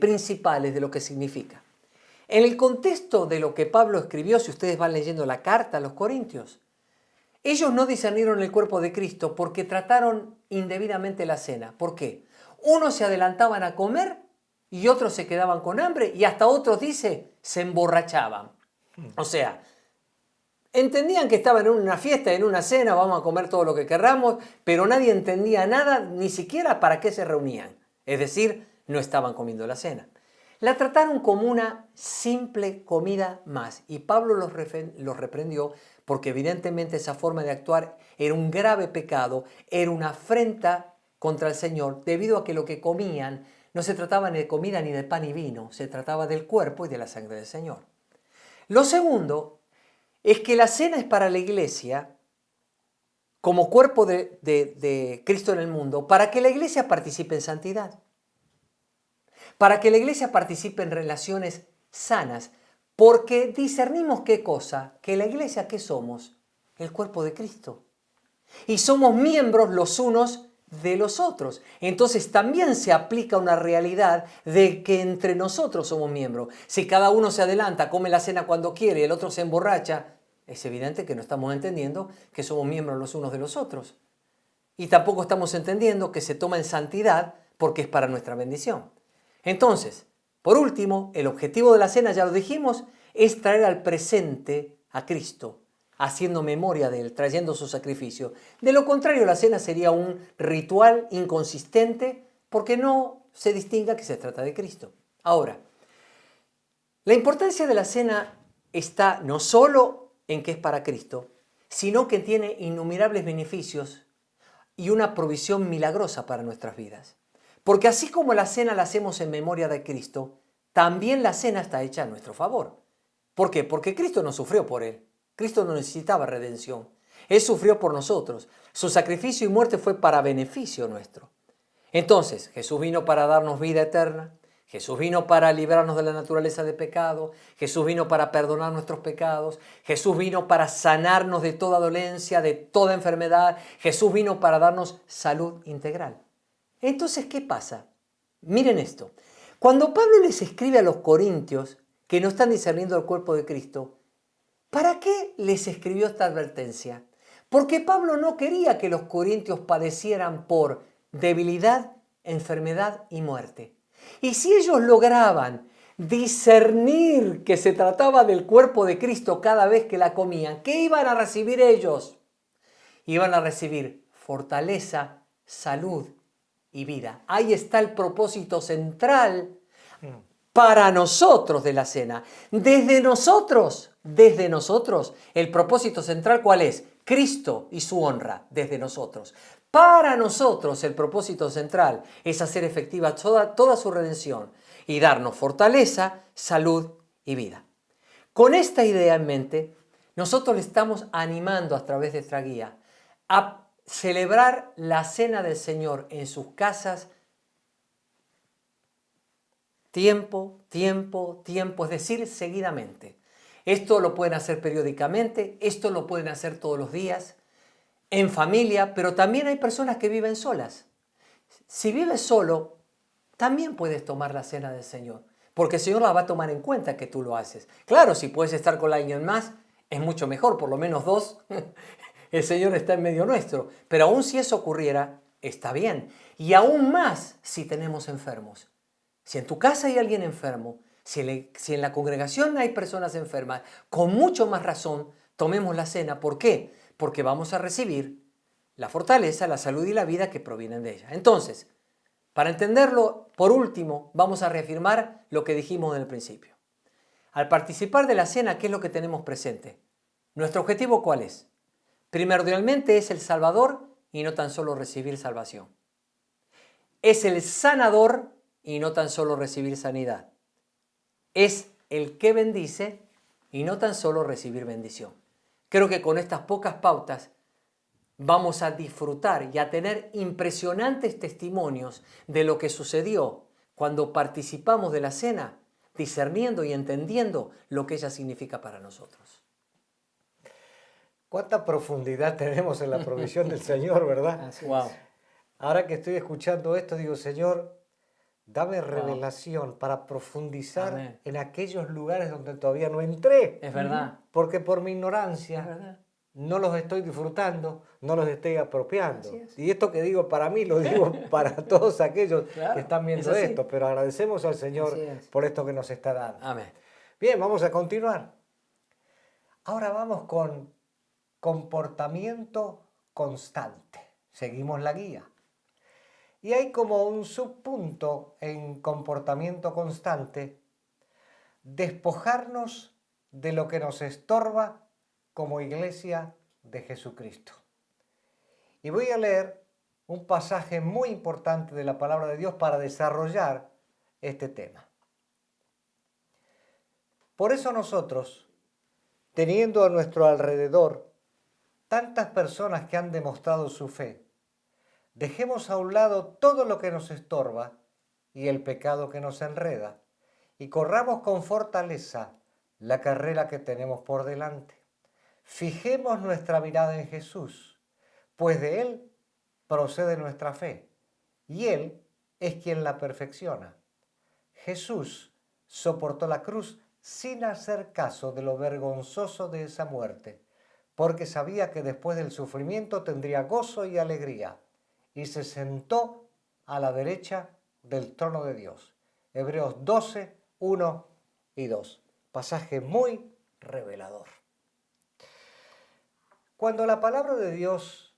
principales de lo que significa. En el contexto de lo que Pablo escribió, si ustedes van leyendo la carta a los Corintios, ellos no discernieron el cuerpo de Cristo porque trataron indebidamente la cena. ¿Por qué? Unos se adelantaban a comer y otros se quedaban con hambre y hasta otros, dice, se emborrachaban. O sea, entendían que estaban en una fiesta, en una cena, vamos a comer todo lo que querramos, pero nadie entendía nada, ni siquiera para qué se reunían. Es decir, no estaban comiendo la cena. La trataron como una simple comida más y Pablo los reprendió porque evidentemente esa forma de actuar era un grave pecado, era una afrenta contra el Señor debido a que lo que comían no se trataba ni de comida ni de pan y vino, se trataba del cuerpo y de la sangre del Señor. Lo segundo es que la cena es para la iglesia como cuerpo de Cristo en el mundo, para que la iglesia participe en santidad, para que la iglesia participe en relaciones sanas, porque discernimos qué cosa, que la iglesia, ¿qué somos? El cuerpo de Cristo. Y somos miembros los unos de los otros. Entonces también se aplica una realidad de que entre nosotros somos miembros. Si cada uno se adelanta, come la cena cuando quiere y el otro se emborracha, es evidente que no estamos entendiendo que somos miembros los unos de los otros. Y tampoco estamos entendiendo que se toma en santidad porque es para nuestra bendición. Entonces, por último, el objetivo de la cena, ya lo dijimos, es traer al presente a Cristo, haciendo memoria de Él, trayendo su sacrificio. De lo contrario, la cena sería un ritual inconsistente porque no se distinga que se trata de Cristo. Ahora, la importancia de la cena está no solo en que es para Cristo, sino que tiene innumerables beneficios y una provisión milagrosa para nuestras vidas. Porque así como la cena la hacemos en memoria de Cristo, también la cena está hecha a nuestro favor. ¿Por qué? Porque Cristo no sufrió por Él. Cristo no necesitaba redención. Él sufrió por nosotros. Su sacrificio y muerte fue para beneficio nuestro. Entonces, Jesús vino para darnos vida eterna. Jesús vino para librarnos de la naturaleza de pecado. Jesús vino para perdonar nuestros pecados. Jesús vino para sanarnos de toda dolencia, de toda enfermedad. Jesús vino para darnos salud integral. Entonces, ¿qué pasa? Miren esto. Cuando Pablo les escribe a los corintios que no están discerniendo el cuerpo de Cristo, ¿para qué les escribió esta advertencia? Porque Pablo no quería que los corintios padecieran por debilidad, enfermedad y muerte. Y si ellos lograban discernir que se trataba del cuerpo de Cristo cada vez que la comían, ¿qué iban a recibir ellos? Iban a recibir fortaleza, salud y vida. Ahí está el propósito central para nosotros de la cena. Desde nosotros, el propósito central, ¿cuál es? Cristo y su honra, desde nosotros. Para nosotros el propósito central es hacer efectiva toda su redención y darnos fortaleza, salud y vida. Con esta idea en mente, Nosotros le estamos animando a través de esta guía a celebrar la cena del Señor en sus casas tiempo, tiempo, tiempo, es decir, seguidamente. Esto lo pueden hacer periódicamente, esto lo pueden hacer todos los días, en familia, pero también hay personas que viven solas. Si vives solo, también puedes tomar la cena del Señor, porque el Señor la va a tomar en cuenta que tú lo haces. Claro, si puedes estar con alguien más, es mucho mejor, por lo menos dos. El Señor está en medio nuestro, pero aún si eso ocurriera, está bien. Y aún más si tenemos enfermos. Si en tu casa hay alguien enfermo, si en la congregación hay personas enfermas, con mucho más razón tomemos la cena. ¿Por qué? Porque vamos a recibir la fortaleza, la salud y la vida que provienen de ella. Entonces, para entenderlo, por último, vamos a reafirmar lo que dijimos en el principio. Al participar de la cena, ¿qué es lo que tenemos presente? ¿Nuestro objetivo cuál es? Primordialmente es el Salvador y no tan solo recibir salvación. Es el sanador y no tan solo recibir sanidad. Es el que bendice y no tan solo recibir bendición. Creo que con estas pocas pautas vamos a disfrutar y a tener impresionantes testimonios de lo que sucedió cuando participamos de la cena, discerniendo y entendiendo lo que ella significa para nosotros. Cuánta profundidad tenemos en la provisión del Señor, ¿verdad? Así Wow. es. Ahora que estoy escuchando esto, digo, Señor, dame revelación para profundizar Amén. en aquellos lugares donde todavía no entré, Es verdad. porque por mi Es ignorancia verdad. no los estoy disfrutando, no los estoy apropiando. Así es. Y esto que digo para mí, lo digo para todos aquellos Claro, que están viendo es así. esto, pero agradecemos al Señor Así es. por esto que nos está dando. Amén. Bien, vamos a continuar. Ahora vamos con comportamiento constante. Seguimos la guía. Y hay como un subpunto en comportamiento constante, despojarnos de lo que nos estorba como iglesia de Jesucristo. Y voy a leer un pasaje muy importante de la palabra de Dios para desarrollar este tema. Por eso nosotros, teniendo a nuestro alrededor tantas personas que han demostrado su fe, dejemos a un lado todo lo que nos estorba y el pecado que nos enreda y corramos con fortaleza la carrera que tenemos por delante. Fijemos nuestra mirada en Jesús, pues de Él procede nuestra fe y Él es quien la perfecciona. Jesús soportó la cruz sin hacer caso de lo vergonzoso de esa muerte, porque sabía que después del sufrimiento tendría gozo y alegría, y se sentó a la derecha del trono de Dios. Hebreos 12, 1 y 2. Pasaje muy revelador. Cuando la palabra de Dios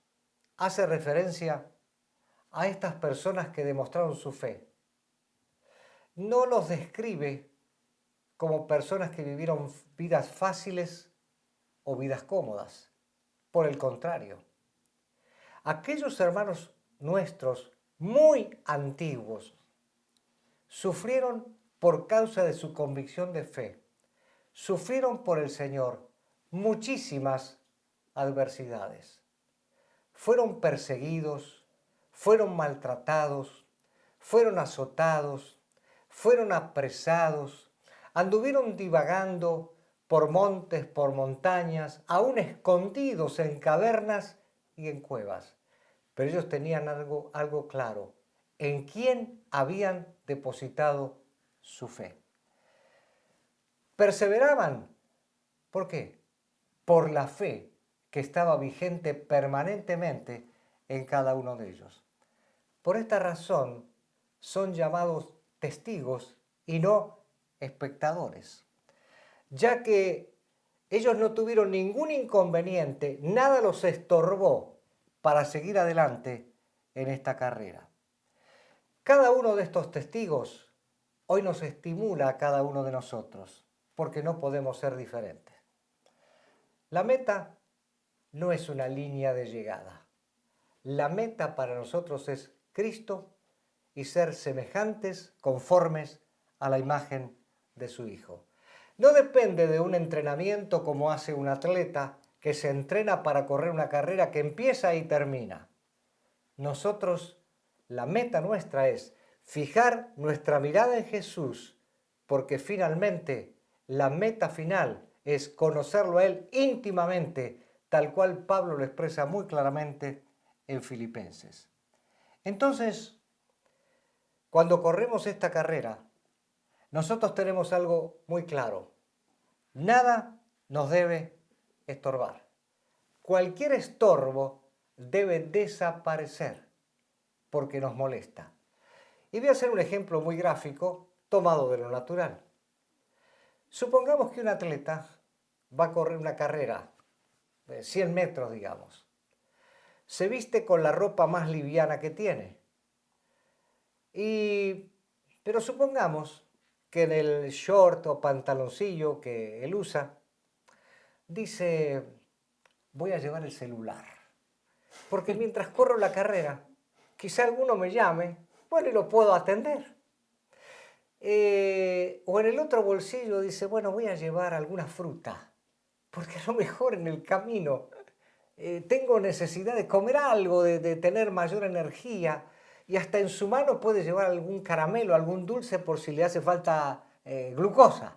hace referencia a estas personas que demostraron su fe, no los describe como personas que vivieron vidas fáciles o vidas cómodas. Por el contrario, aquellos hermanos nuestros muy antiguos sufrieron por causa de su convicción de fe, sufrieron por el Señor muchísimas adversidades. Fueron perseguidos, fueron maltratados, fueron azotados, fueron apresados, anduvieron divagando por montes, por montañas, aún escondidos en cavernas y en cuevas. Pero ellos tenían algo claro, en quién habían depositado su fe. Perseveraban. ¿Por qué? Por la fe que estaba vigente permanentemente en cada uno de ellos. Por esta razón son llamados testigos y no espectadores, ya que ellos no tuvieron ningún inconveniente, nada los estorbó para seguir adelante en esta carrera. Cada uno de estos testigos hoy nos estimula a cada uno de nosotros, porque no podemos ser diferentes. La meta no es una línea de llegada. La meta para nosotros es Cristo y ser semejantes, conformes a la imagen de su Hijo. no depende de un entrenamiento como hace un atleta que se entrena para correr una carrera que empieza y termina. Nosotros, la meta nuestra es fijar nuestra mirada en Jesús, porque finalmente la meta final es conocerlo a Él íntimamente, tal cual Pablo lo expresa muy claramente en Filipenses. Entonces, cuando corremos esta carrera, nosotros tenemos algo muy claro. Nada nos debe estorbar. Cualquier estorbo debe desaparecer porque nos molesta. Y voy a hacer un ejemplo muy gráfico tomado de lo natural. Supongamos que un atleta va a correr una carrera de 100 metros, digamos. Se viste con la ropa más liviana que tiene. Pero supongamos que en el short o pantaloncillo que él usa, dice, voy a llevar el celular. Porque mientras corro la carrera, quizá alguno me llame, bueno, y lo puedo atender. O en el otro bolsillo dice, bueno, voy a llevar alguna fruta, porque a lo mejor en el camino tengo necesidad de comer algo, de tener mayor energía, y hasta en su mano puede llevar algún caramelo, algún dulce por si le hace falta glucosa.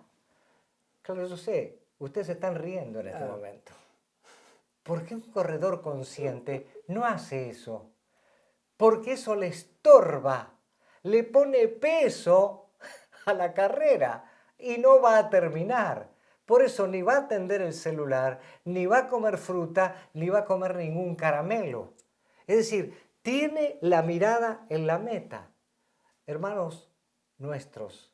Claro, yo sé, ustedes se están riendo en este momento. ¿Por qué un corredor consciente no hace eso? Porque eso le estorba, le pone peso a la carrera y no va a terminar. Por eso ni va a atender el celular, ni va a comer fruta, ni va a comer ningún caramelo. Es decir, tiene la mirada en la meta. Hermanos nuestros,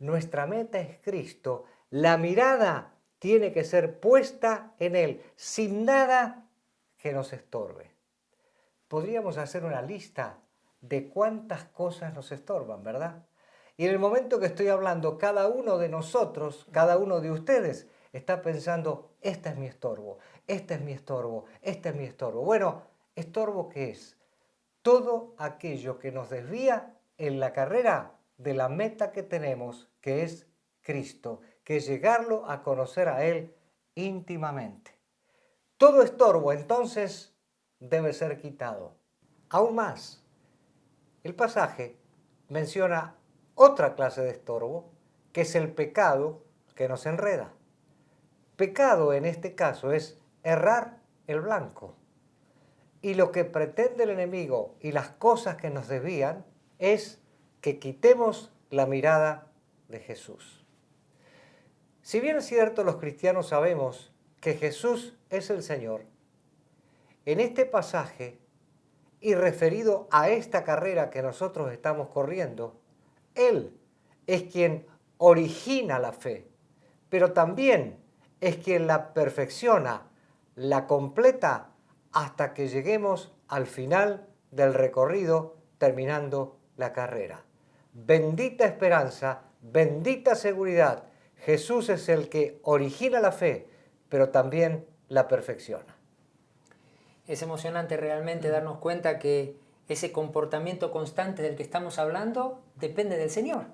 nuestra meta es Cristo. La mirada tiene que ser puesta en Él, sin nada que nos estorbe. Podríamos hacer una lista de cuántas cosas nos estorban, ¿verdad? Y en el momento que estoy hablando, cada uno de nosotros, cada uno de ustedes, está pensando, este es mi estorbo, este es mi estorbo, este es mi estorbo. Bueno, ¿estorbo qué es? Todo aquello que nos desvía en la carrera de la meta que tenemos, que es Cristo, que es llegarlo a conocer a Él íntimamente. Todo estorbo, entonces, debe ser quitado. Aún más, el pasaje menciona otra clase de estorbo, que es el pecado que nos enreda. Pecado en este caso es errar el blanco. Y lo que pretende el enemigo y las cosas que nos desvían es que quitemos la mirada de Jesús. Si bien es cierto, los cristianos sabemos que Jesús es el Señor, en este pasaje y referido a esta carrera que nosotros estamos corriendo, Él es quien origina la fe, pero también es quien la perfecciona, la completa hasta que lleguemos al final del recorrido terminando la carrera. Bendita esperanza, bendita seguridad. Jesús es el que origina la fe, pero también la perfecciona. Es emocionante realmente darnos cuenta que ese comportamiento constante del que estamos hablando depende del Señor.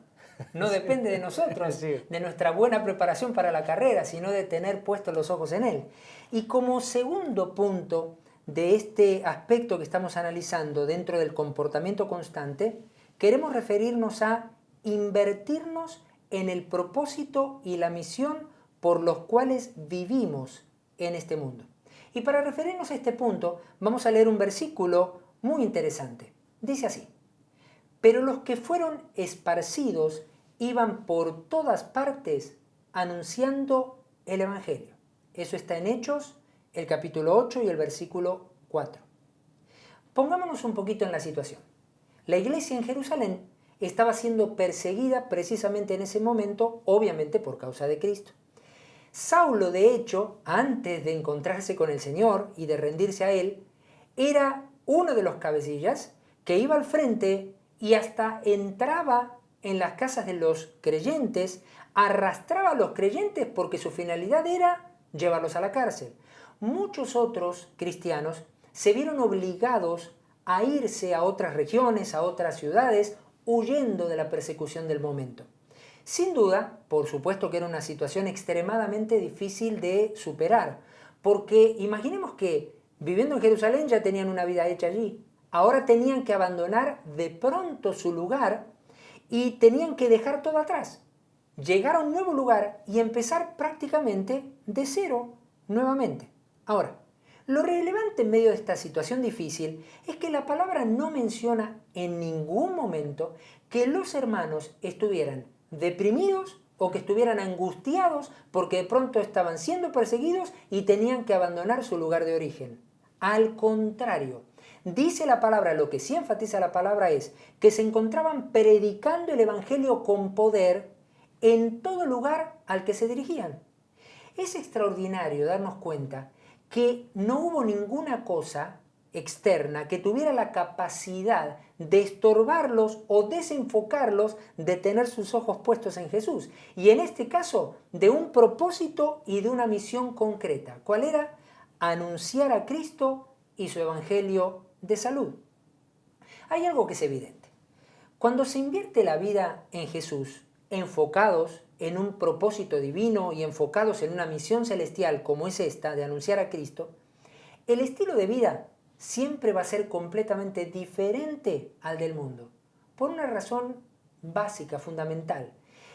No depende de nosotros, de nuestra buena preparación para la carrera, sino de tener puestos los ojos en Él. Y como segundo punto de este aspecto que estamos analizando dentro del comportamiento constante, queremos referirnos a invertirnos en el propósito y la misión por los cuales vivimos en este mundo. Y para referirnos a este punto, vamos a leer un versículo muy interesante. Dice así: pero los que fueron esparcidos iban por todas partes anunciando el Evangelio. Eso está en Hechos, el capítulo 8 y el versículo 4. Pongámonos un poquito en la situación. La iglesia en Jerusalén estaba siendo perseguida precisamente en ese momento, obviamente por causa de Cristo. Saulo, de hecho, antes de encontrarse con el Señor y de rendirse a Él, era uno de los cabecillas que iba al frente y hasta entraba en las casas de los creyentes, arrastraba a los creyentes porque su finalidad era llevarlos a la cárcel. Muchos otros cristianos se vieron obligados a irse a otras regiones, a otras ciudades, huyendo de la persecución del momento. Sin duda, por supuesto que era una situación extremadamente difícil de superar, porque imaginemos que viviendo en Jerusalén ya tenían una vida hecha allí, ahora tenían que abandonar de pronto su lugar y tenían que dejar todo atrás, llegar a un nuevo lugar y empezar prácticamente de cero nuevamente. Ahora, lo relevante en medio de esta situación difícil es que la palabra no menciona en ningún momento que los hermanos estuvieran deprimidos o que estuvieran angustiados porque de pronto estaban siendo perseguidos y tenían que abandonar su lugar de origen. Al contrario, dice la palabra, lo que sí enfatiza la palabra es que se encontraban predicando el Evangelio con poder en todo lugar al que se dirigían. Es extraordinario darnos cuenta que no hubo ninguna cosa externa que tuviera la capacidad de estorbarlos o desenfocarlos de tener sus ojos puestos en Jesús. Y en este caso, de un propósito y de una misión concreta. ¿Cuál era? Anunciar a Cristo y su evangelio de salud. Hay algo que es evidente. Cuando se invierte la vida en Jesús, enfocados en un propósito divino y enfocados en una misión celestial como es esta, de anunciar a Cristo, el estilo de vida siempre va a ser completamente diferente al del mundo, por una razón básica, fundamental,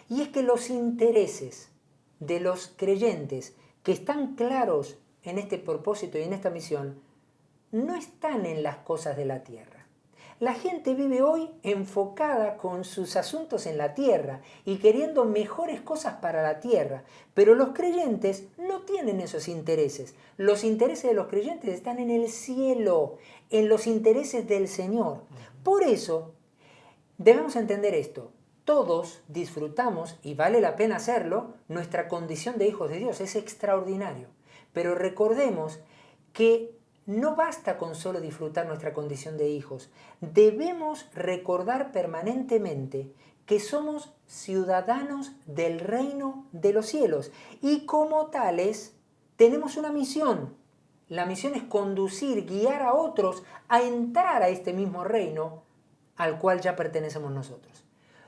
y es que los intereses de los creyentes que están claros en este propósito y en esta misión no están en las cosas de la tierra. La gente vive hoy enfocada con sus asuntos en la tierra y queriendo mejores cosas para la tierra, pero los creyentes no tienen esos intereses. Los intereses de los creyentes están en el cielo, en los intereses del Señor. Por eso, debemos entender esto. Todos disfrutamos, y vale la pena hacerlo, nuestra condición de hijos de Dios. Es extraordinario. Pero recordemos que no basta con solo disfrutar nuestra condición de hijos. Debemos recordar permanentemente que somos ciudadanos del reino de los cielos y como tales tenemos una misión. La misión es conducir, guiar a otros a entrar a este mismo reino al cual ya pertenecemos nosotros.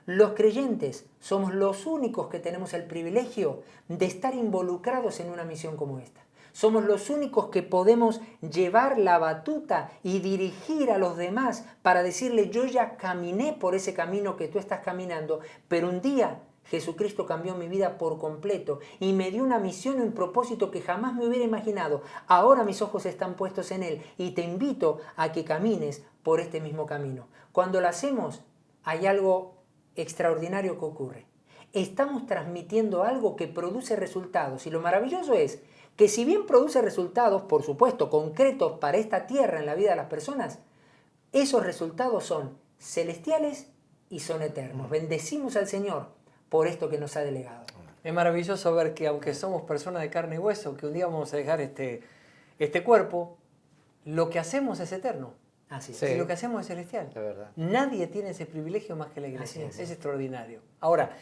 Los creyentes somos los únicos que tenemos el privilegio de estar involucrados en una misión como esta. Somos los únicos que podemos llevar la batuta y dirigir a los demás para decirle, yo ya caminé por ese camino que tú estás caminando, pero un día Jesucristo cambió mi vida por completo y me dio una misión y un propósito que jamás me hubiera imaginado. Ahora mis ojos están puestos en Él y te invito a que camines por este mismo camino. Cuando lo hacemos, hay algo extraordinario que ocurre. Estamos transmitiendo algo que produce resultados y lo maravilloso es que si bien produce resultados, por supuesto, concretos para esta tierra en la vida de las personas, esos resultados son celestiales y son eternos. Bendecimos al Señor por esto que nos ha delegado. Es maravilloso ver que aunque somos personas de carne y hueso, que un día vamos a dejar este cuerpo, lo que hacemos es eterno. Así es. Sí. Y lo que hacemos es celestial. De verdad. Nadie tiene ese privilegio más que la iglesia. Así Es es. extraordinario. Ahora,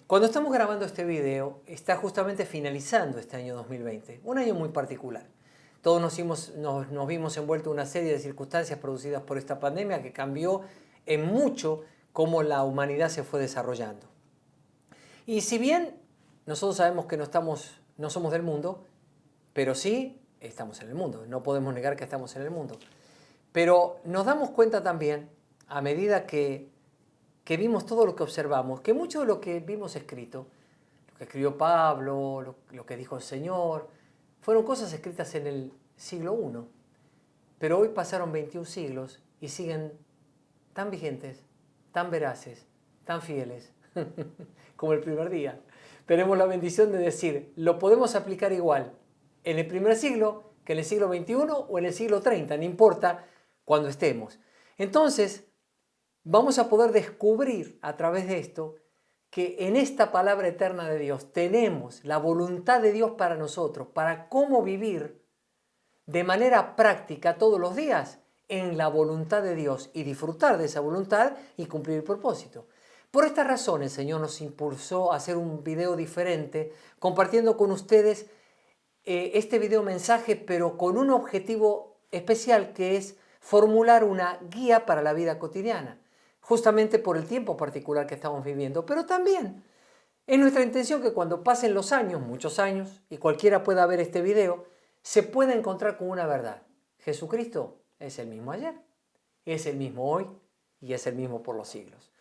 cuando estamos grabando este video, está justamente finalizando este año 2020. Un año muy particular. Todos nos vimos envueltos en una serie de circunstancias producidas por esta pandemia que cambió en mucho cómo la humanidad se fue desarrollando. Y si bien nosotros sabemos que no somos del mundo, pero sí estamos en el mundo. No podemos negar que estamos en el mundo. Pero nos damos cuenta también, a medida que vimos todo lo que observamos, que mucho de lo que vimos escrito, lo que escribió Pablo, lo que dijo el Señor, fueron cosas escritas en el siglo I. Pero hoy pasaron 21 siglos y siguen tan vigentes, tan veraces, tan fieles, como el primer día. Tenemos la bendición de decir, lo podemos aplicar igual en el primer siglo que en el siglo XXI o en el siglo 30, no importa cuando estemos. Entonces, vamos a poder descubrir a través de esto que en esta palabra eterna de Dios tenemos la voluntad de Dios para nosotros, para cómo vivir de manera práctica todos los días en la voluntad de Dios y disfrutar de esa voluntad y cumplir el propósito. Por esta razón el Señor nos impulsó a hacer un video diferente, compartiendo con ustedes este video mensaje, pero con un objetivo especial que es formular una guía para la vida cotidiana. justamente por el tiempo particular que estamos viviendo, pero también es nuestra intención que cuando pasen los años, muchos años, y cualquiera pueda ver este video, se pueda encontrar con una verdad. Jesucristo es el mismo ayer, es el mismo hoy y es el mismo por los siglos.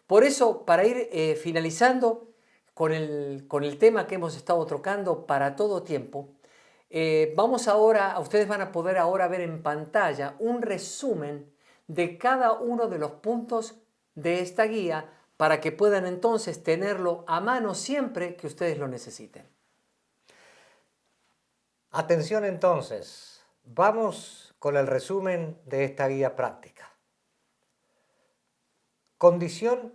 Por eso, para ir finalizando con el tema que hemos estado tocando para todo tiempo, ustedes van a poder ahora ver en pantalla un resumen de cada uno de los puntos de esta guía para que puedan entonces tenerlo a mano siempre que ustedes lo necesiten. Atención entonces, vamos con el resumen de esta guía práctica. Condición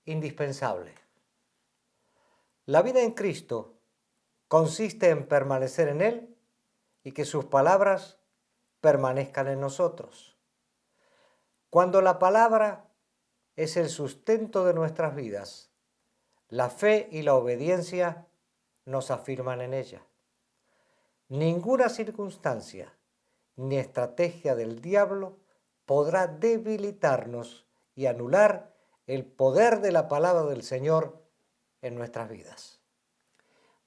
indispensable. La vida en Cristo consiste en permanecer en Él y que sus palabras permanezcan en nosotros. Cuando la palabra es el sustento de nuestras vidas, la fe y la obediencia nos afirman en ella. Ninguna circunstancia ni estrategia del diablo podrá debilitarnos y anular el poder de la palabra del Señor en nuestras vidas.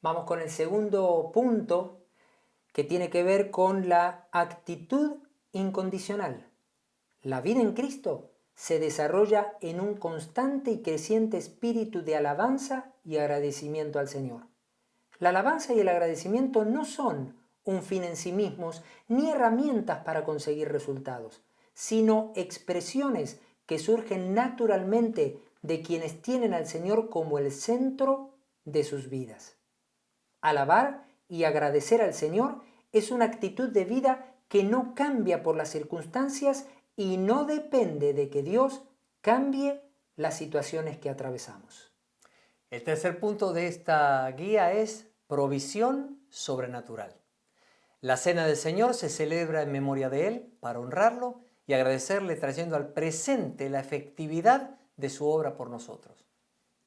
Vamos con el segundo punto, que tiene que ver con la actitud incondicional. La vida en Cristo se desarrolla en un constante y creciente espíritu de alabanza y agradecimiento al Señor. La alabanza y el agradecimiento no son un fin en sí mismos ni herramientas para conseguir resultados, sino expresiones que surgen naturalmente de quienes tienen al Señor como el centro de sus vidas. Alabar y agradecer al Señor es una actitud de vida que no cambia por las circunstancias y no depende de que Dios cambie las situaciones que atravesamos. El tercer punto de esta guía es provisión sobrenatural. La cena del Señor se celebra en memoria de Él para honrarlo y agradecerle trayendo al presente la efectividad de su obra por nosotros.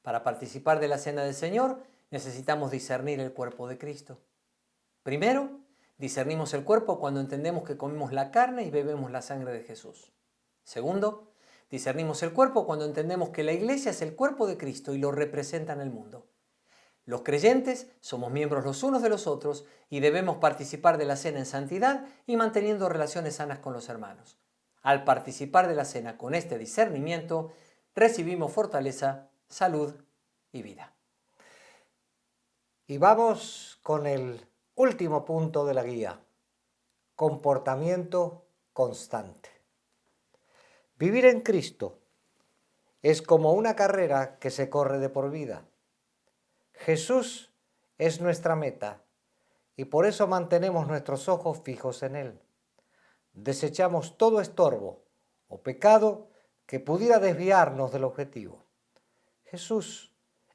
Para participar de la cena del Señor necesitamos discernir el cuerpo de Cristo. Primero, discernimos el cuerpo cuando entendemos que comemos la carne y bebemos la sangre de Jesús. Segundo, discernimos el cuerpo cuando entendemos que la iglesia es el cuerpo de Cristo y lo representa en el mundo. Los creyentes somos miembros los unos de los otros y debemos participar de la cena en santidad y manteniendo relaciones sanas con los hermanos. Al participar de la cena con este discernimiento, recibimos fortaleza, salud y vida. Y vamos con el último punto de la guía, comportamiento constante. Vivir en Cristo es como una carrera que se corre de por vida. Jesús es nuestra meta y por eso mantenemos nuestros ojos fijos en Él. Desechamos todo estorbo o pecado que pudiera desviarnos del objetivo. Jesús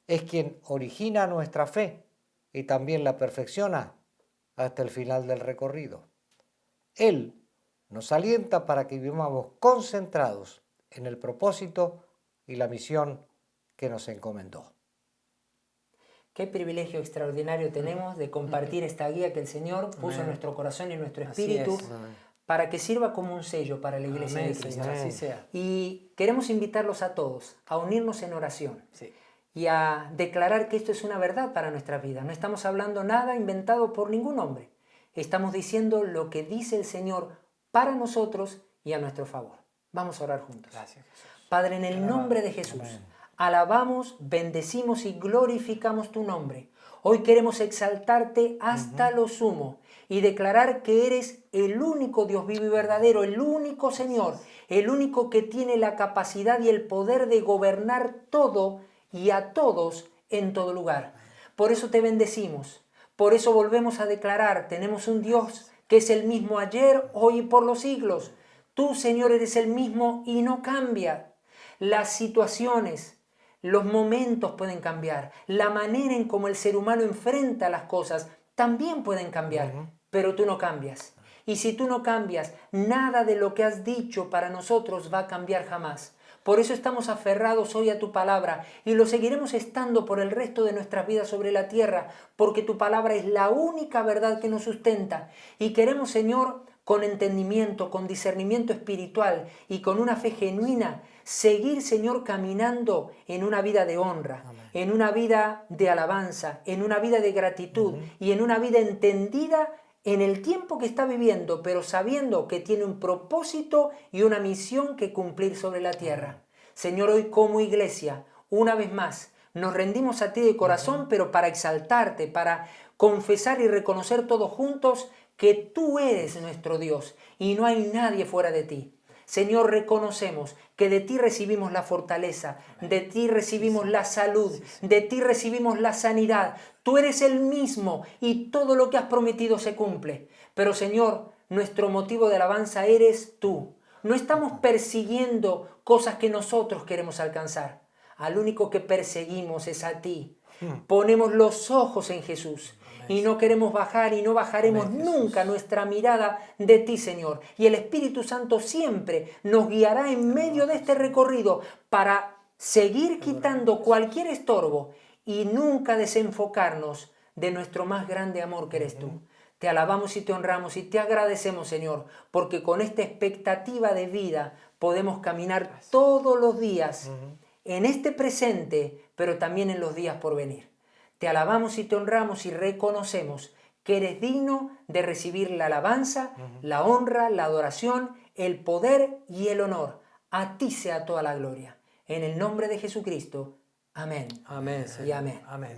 es quien origina nuestra fe y también la perfecciona hasta el final del recorrido. Él nos alienta para que vivamos concentrados en el propósito y la misión que nos encomendó. Qué privilegio extraordinario tenemos de compartir esta guía que el Señor puso en nuestro corazón y en nuestro espíritu para que sirva como un sello para la iglesia de Cristo. Señor, así sea. Y queremos invitarlos a todos a unirnos en oración. Sí. Y a declarar que esto es una verdad para nuestra vida. No estamos hablando nada inventado por ningún hombre. Estamos diciendo lo que dice el Señor para nosotros y a nuestro favor. Vamos a orar juntos. Gracias, Jesús. Padre, en el nombre de Jesús, alabamos, bendecimos y glorificamos tu nombre. Hoy queremos exaltarte hasta lo sumo y declarar que eres el único Dios vivo y verdadero, el único Señor, el único que tiene la capacidad y el poder de gobernar todo y a todos en todo lugar. Por eso te bendecimos, por eso volvemos a declarar, tenemos un Dios que es el mismo ayer, hoy y por los siglos. Tú, Señor, eres el mismo y no cambia. Las situaciones, los momentos pueden cambiar, la manera en cómo el ser humano enfrenta las cosas también pueden cambiar, pero tú no cambias. Y si tú no cambias, nada de lo que has dicho para nosotros va a cambiar jamás. Por eso estamos aferrados hoy a tu palabra y lo seguiremos estando por el resto de nuestras vidas sobre la tierra, porque tu palabra es la única verdad que nos sustenta. Y queremos, Señor, con entendimiento, con discernimiento espiritual y con una fe genuina, seguir, Señor, caminando en una vida de honra, en una vida de alabanza, en una vida de gratitud y en una vida entendida en el tiempo que está viviendo, pero sabiendo que tiene un propósito y una misión que cumplir sobre la tierra. Señor, hoy como iglesia, una vez más, nos rendimos a ti de corazón, pero para exaltarte, para confesar y reconocer todos juntos que tú eres nuestro Dios y no hay nadie fuera de ti. Señor, reconocemos que de ti recibimos la fortaleza, de ti recibimos la salud, de ti recibimos la sanidad. Tú eres el mismo y todo lo que has prometido se cumple. Pero Señor, nuestro motivo de alabanza eres tú. No estamos persiguiendo cosas que nosotros queremos alcanzar. Al único que perseguimos es a ti. Ponemos los ojos en Jesús. Y no queremos bajar y no bajaremos nunca nuestra mirada de ti, Señor. Y el Espíritu Santo siempre nos guiará en medio de este recorrido para seguir quitando cualquier estorbo y nunca desenfocarnos de nuestro más grande amor que eres tú. Te alabamos y te honramos y te agradecemos, Señor, porque con esta expectativa de vida podemos caminar todos los días en este presente, pero también en los días por venir. Te alabamos y te honramos y reconocemos que eres digno de recibir la alabanza, la honra, la adoración, el poder y el honor. A ti sea toda la gloria. En el nombre de Jesucristo. Amén. Amén, Señor. Y amén. Amén.